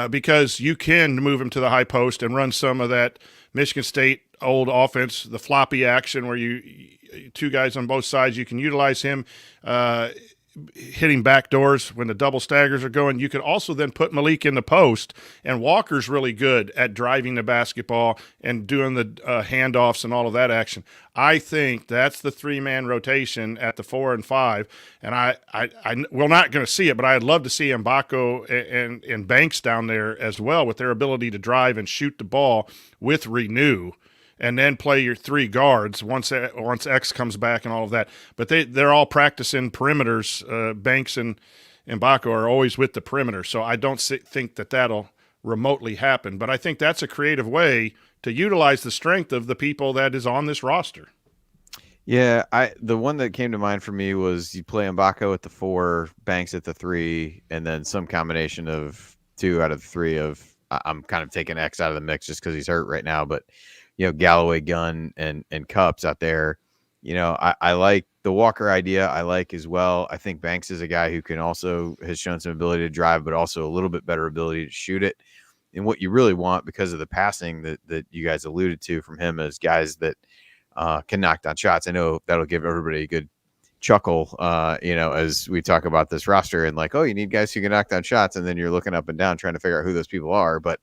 because you can move him to the high post and run some of that Michigan State old offense, the floppy action where you two guys on both sides. You can utilize him hitting back doors when the double staggers are going. You could also then put Malik in the post, and Walker's really good at driving the basketball and doing the handoffs and all of that action. I think that's the three-man rotation at the 4 and 5, and we're not going to see it, but I'd love to see Mbako and Banks down there as well, with their ability to drive and shoot the ball with Renew, and then play your three guards once X comes back and all of that. But they're all practicing perimeters. Banks and Mbako are always with the perimeter, so I don't think that'll remotely happen. But I think that's a creative way to utilize the strength of the people that is on this roster. Yeah, the one that came to mind for me was you play Mbako at the 4, Banks at the 3, and then some combination of 2 out of the 3 of I'm kind of taking X out of the mix just because he's hurt right now. But, Galloway, Gunn, and Cups out there, I like the Walker idea. I like as well. I think Banks is a guy who has shown some ability to drive, but also a little bit better ability to shoot it. And what you really want, because of the passing that you guys alluded to from him, is guys that can knock down shots. I know that'll give everybody a good chuckle, as we talk about this roster and like, oh, you need guys who can knock down shots. And then you're looking up and down trying to figure out who those people are. But,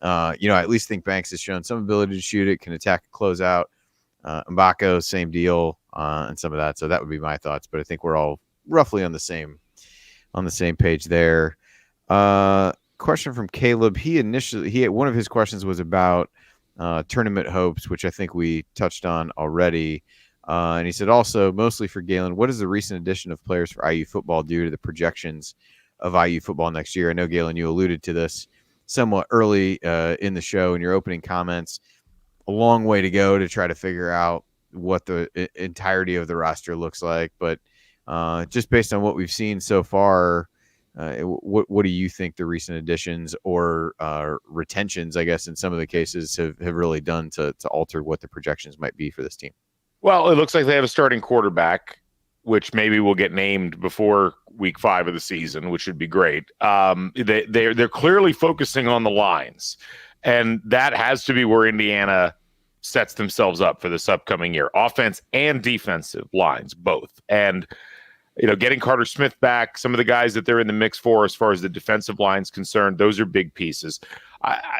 I at least think Banks has shown some ability to shoot it, can attack a closeout. Mbako, same deal, and some of that. So that would be my thoughts. But I think we're all roughly on the same page there. Question from Caleb. One of his questions was about tournament hopes, which I think we touched on already. And he said also, mostly for Galen, what is the recent addition of players for IU football due to the projections of IU football next year? I know, Galen, you alluded to this somewhat early in the show in your opening comments. A long way to go to try to figure out what the entirety of the roster looks like. But just based on what we've seen so far, what do you think the recent additions or retentions, I guess, in some of the cases have really done to alter what the projections might be for this team? Well, it looks like they have a starting quarterback, which maybe will get named before week 5 of the season, which would be great. They're clearly focusing on the lines, and that has to be where Indiana sets themselves up for this upcoming year, offense and defensive lines, both. And getting Carter Smith back, some of the guys that they're in the mix for as far as the defensive line's concerned, those are big pieces.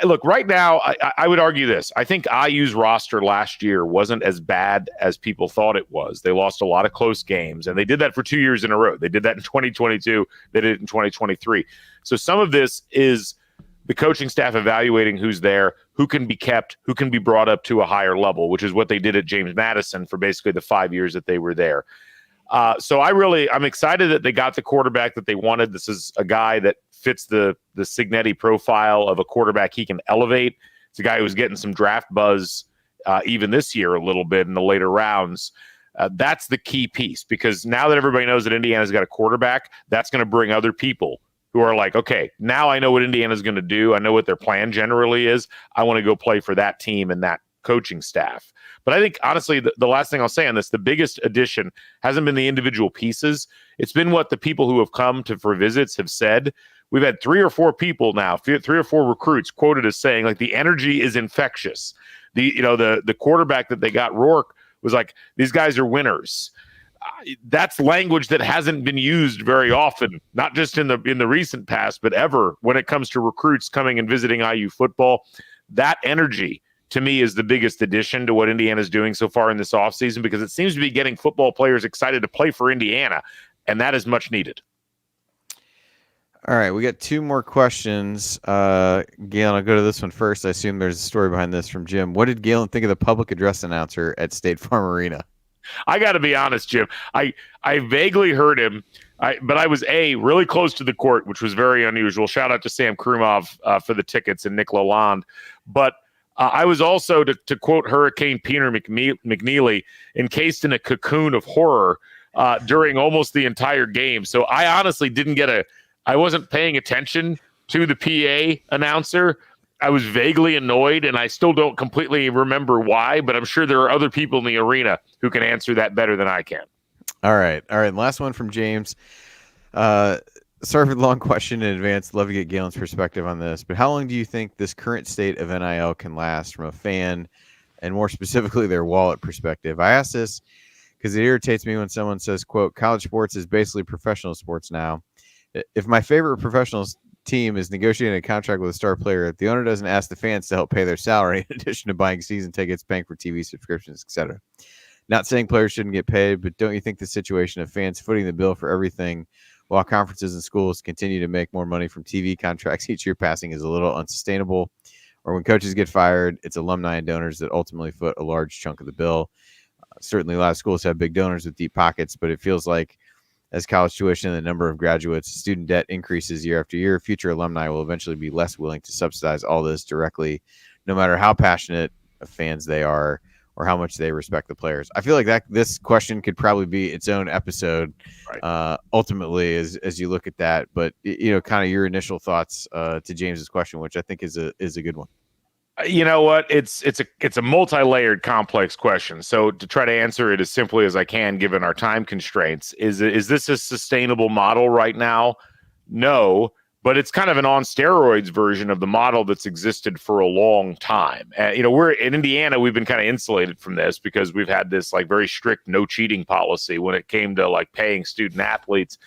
Look, right now, I would argue this. I think IU's roster last year wasn't as bad as people thought it was. They lost a lot of close games, and they did that for 2 years in a row. They did that in 2022. They did it in 2023. So some of this is the coaching staff evaluating who's there, who can be kept, who can be brought up to a higher level, which is what they did at James Madison for basically the 5 years that they were there. So I'm excited that they got the quarterback that they wanted. This is a guy that fits the Cignetti profile of a quarterback he can elevate. It's a guy who was getting some draft buzz even this year a little bit in the later rounds. That's the key piece, because now that everybody knows that Indiana's got a quarterback, that's going to bring other people who are like, okay, now I know what Indiana's going to do. I know what their plan generally is. I want to go play for that team and that coaching staff. But I think, honestly, the last thing I'll say on this, the biggest addition hasn't been the individual pieces. It's been what the people who have come for visits have said. We've had 3 or 4 people now, 3 or 4 recruits quoted as saying, like, the energy is infectious. The quarterback that they got, Rourke, was like, these guys are winners. That's language that hasn't been used very often, not just in the recent past, but ever when it comes to recruits coming and visiting IU football. That energy, to me, is the biggest addition to what Indiana's doing so far in this offseason, because it seems to be getting football players excited to play for Indiana, and that is much needed. All right, we got 2 more questions. Galen, I'll go to this one first. I assume there's a story behind this from Jim. What did Galen think of the public address announcer at State Farm Arena? I got to be honest, Jim. I vaguely heard him, but I was really close to the court, which was very unusual. Shout out to Sam Krumov for the tickets and Nick Lalonde. But I was also, to quote Hurricane Peter McNeely, encased in a cocoon of horror during almost the entire game. So I honestly I wasn't paying attention to the PA announcer. I was vaguely annoyed, and I still don't completely remember why, but I'm sure there are other people in the arena who can answer that better than I can. All right. Last one from James. Sorry for the long question in advance. Love to get Galen's perspective on this, but how long do you think this current state of NIL can last from a fan and more specifically their wallet perspective? I ask this because it irritates me when someone says, quote, college sports is basically professional sports now. If my favorite professional team is negotiating a contract with a star player, the owner doesn't ask the fans to help pay their salary in addition to buying season tickets, paying for TV subscriptions, etc. Not saying players shouldn't get paid, but don't you think the situation of fans footing the bill for everything while conferences and schools continue to make more money from TV contracts each year passing is a little unsustainable? Or when coaches get fired, it's alumni and donors that ultimately foot a large chunk of the bill. Certainly a lot of schools have big donors with deep pockets, but it feels like as college tuition and the number of graduates, student debt increases year after year, future alumni will eventually be less willing to subsidize all this directly, no matter how passionate of fans they are. or how much they respect the players. I feel like that this question could probably be its own episode, ultimately, as you look at that. But kind of your initial thoughts to James's question, which I think is a good one. You know what? It's a multi-layered, complex question. So to try to answer it as simply as I can, given our time constraints, is this a sustainable model right now? No, but it's kind of an on steroids version of the model that's existed for a long time. We're in Indiana. We've been kind of insulated from this because we've had this like very strict no cheating policy when it came to like paying student athletes,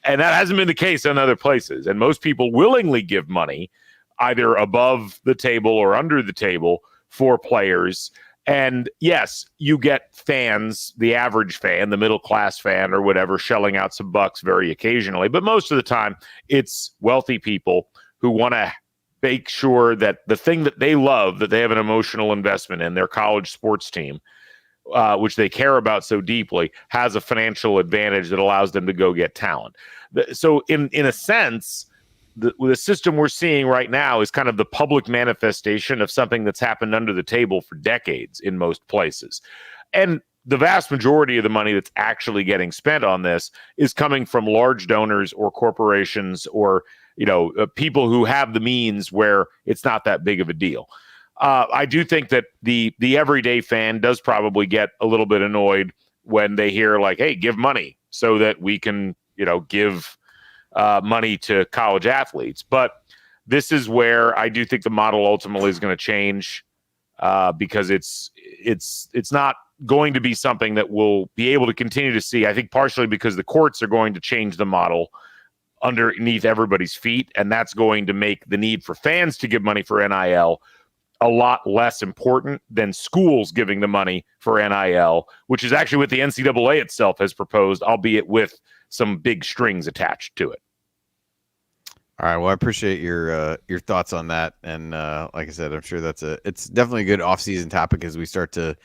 and that hasn't been the case in other places. And most people willingly give money, either above the table or under the table, for players. And yes, you get fans, the average fan, the middle class fan or whatever, shelling out some bucks very occasionally. But most of the time, it's wealthy people who want to make sure that the thing that they love, that they have an emotional investment in, their college sports team, which they care about so deeply, has a financial advantage that allows them to go get talent. So in a sense, the system we're seeing right now is kind of the public manifestation of something that's happened under the table for decades in most places. And the vast majority of the money that's actually getting spent on this is coming from large donors or corporations or, people who have the means where it's not that big of a deal. I do think that the everyday fan does probably get a little bit annoyed when they hear like, hey, give money so that we can, give money to college athletes. But this is where I do think the model ultimately is going to change because it's not going to be something that we'll be able to continue to see. I think partially because the courts are going to change the model underneath everybody's feet, and that's going to make the need for fans to give money for NIL a lot less important than schools giving the money for NIL, which is actually what the NCAA itself has proposed, albeit with some big strings attached to it. All right. Well, I appreciate your thoughts on that. And like I said, I'm sure it's definitely a good off-season topic as we start to,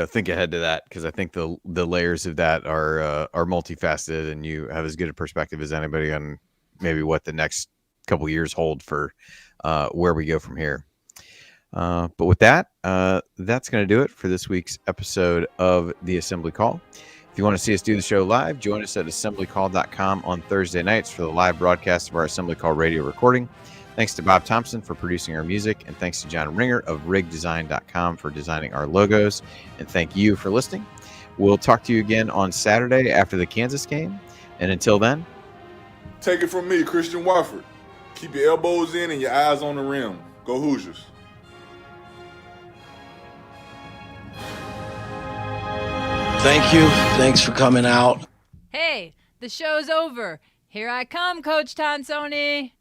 think ahead to that, because I think the layers of that are multifaceted, and you have as good a perspective as anybody on maybe what the next couple years hold for where we go from here. But with that, that's going to do it for this week's episode of The Assembly Call. If you want to see us do the show live, join us at assemblycall.com on Thursday nights for the live broadcast of our Assembly Call radio recording. Thanks to Bob Thompson for producing our music, and thanks to John Ringer of rigdesign.com for designing our logos. And thank you for listening. We'll talk to you again on Saturday after the Kansas game. And until then, take it from me, Christian Wofford. Keep your elbows in and your eyes on the rim. Go Hoosiers. Thank you. Thanks for coming out. Hey, the show's over. Here I come, Coach Tonsoni.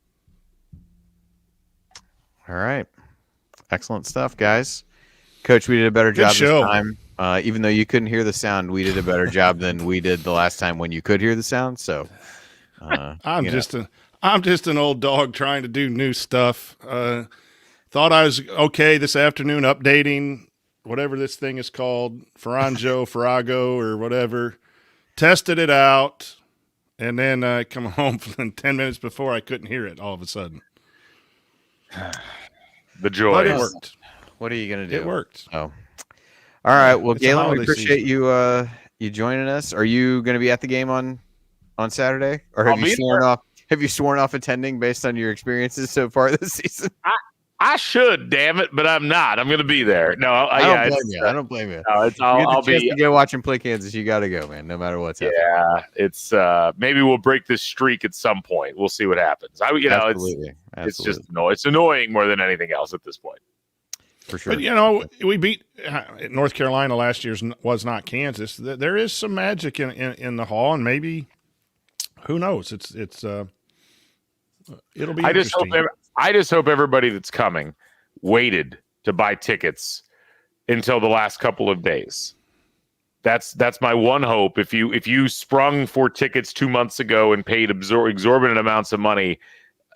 All right. Excellent stuff, guys. Coach, we did a better job this time. Even though you couldn't hear the sound, we did a better job than we did the last time when you could hear the sound. So I'm just an old dog trying to do new stuff. Thought I was okay this afternoon updating whatever this thing is called, Farrago or whatever. Tested it out, and then I come home 10 minutes before I couldn't hear it all of a sudden. The joy. But it worked. What are you going to do? It worked. Oh. All right. Well, It's Galen, we appreciate you joining us. Are you going to be at the game on Saturday? Or have you sworn off attending based on your experiences so far this season? I should, damn it, but I'm not. I'm going to be there. No, I don't blame you. No, I'll be. To go watch and play Kansas. You got to go, man. No matter what's happening. Yeah, it's maybe we'll break this streak at some point. We'll see what happens. Absolutely. It's just it's annoying more than anything else at this point. For sure. But we beat North Carolina last year's was not Kansas. There is some magic in the hall, and maybe who knows? It'll be. I just hope everybody that's coming waited to buy tickets until the last couple of days. That's my one hope. If you sprung for tickets 2 months ago and paid exorbitant amounts of money,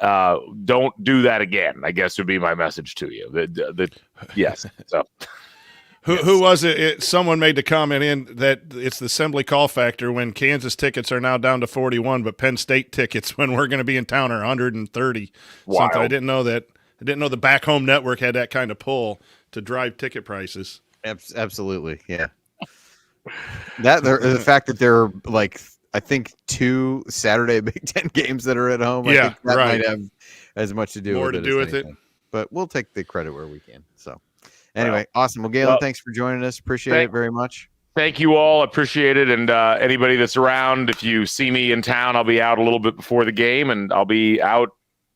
don't do that again, I guess would be my message to you. Yes. So who was it? Someone made the comment in that it's the assembly call factor when Kansas tickets are now down to 41, but Penn State tickets when we're going to be in town are 130. Wild. Something I didn't know the back home network had that kind of pull to drive ticket prices. Absolutely, yeah. The fact that there are like I think 2 Saturday Big Ten games that are at home. I think that might have as much to do with it. But we'll take the credit where we can. So anyway, awesome. Well, Galen, thanks for joining us. Appreciate it very much. Thank you all. Appreciate it. And anybody that's around, if you see me in town, I'll be out a little bit before the game, and I'll be out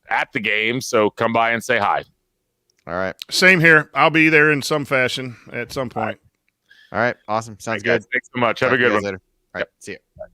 at the game. So come by and say hi. All right. Same here. I'll be there in some fashion at some point. All right. Awesome. Sounds good. Thanks so much. Have a good one. Later. All right. See you. Bye.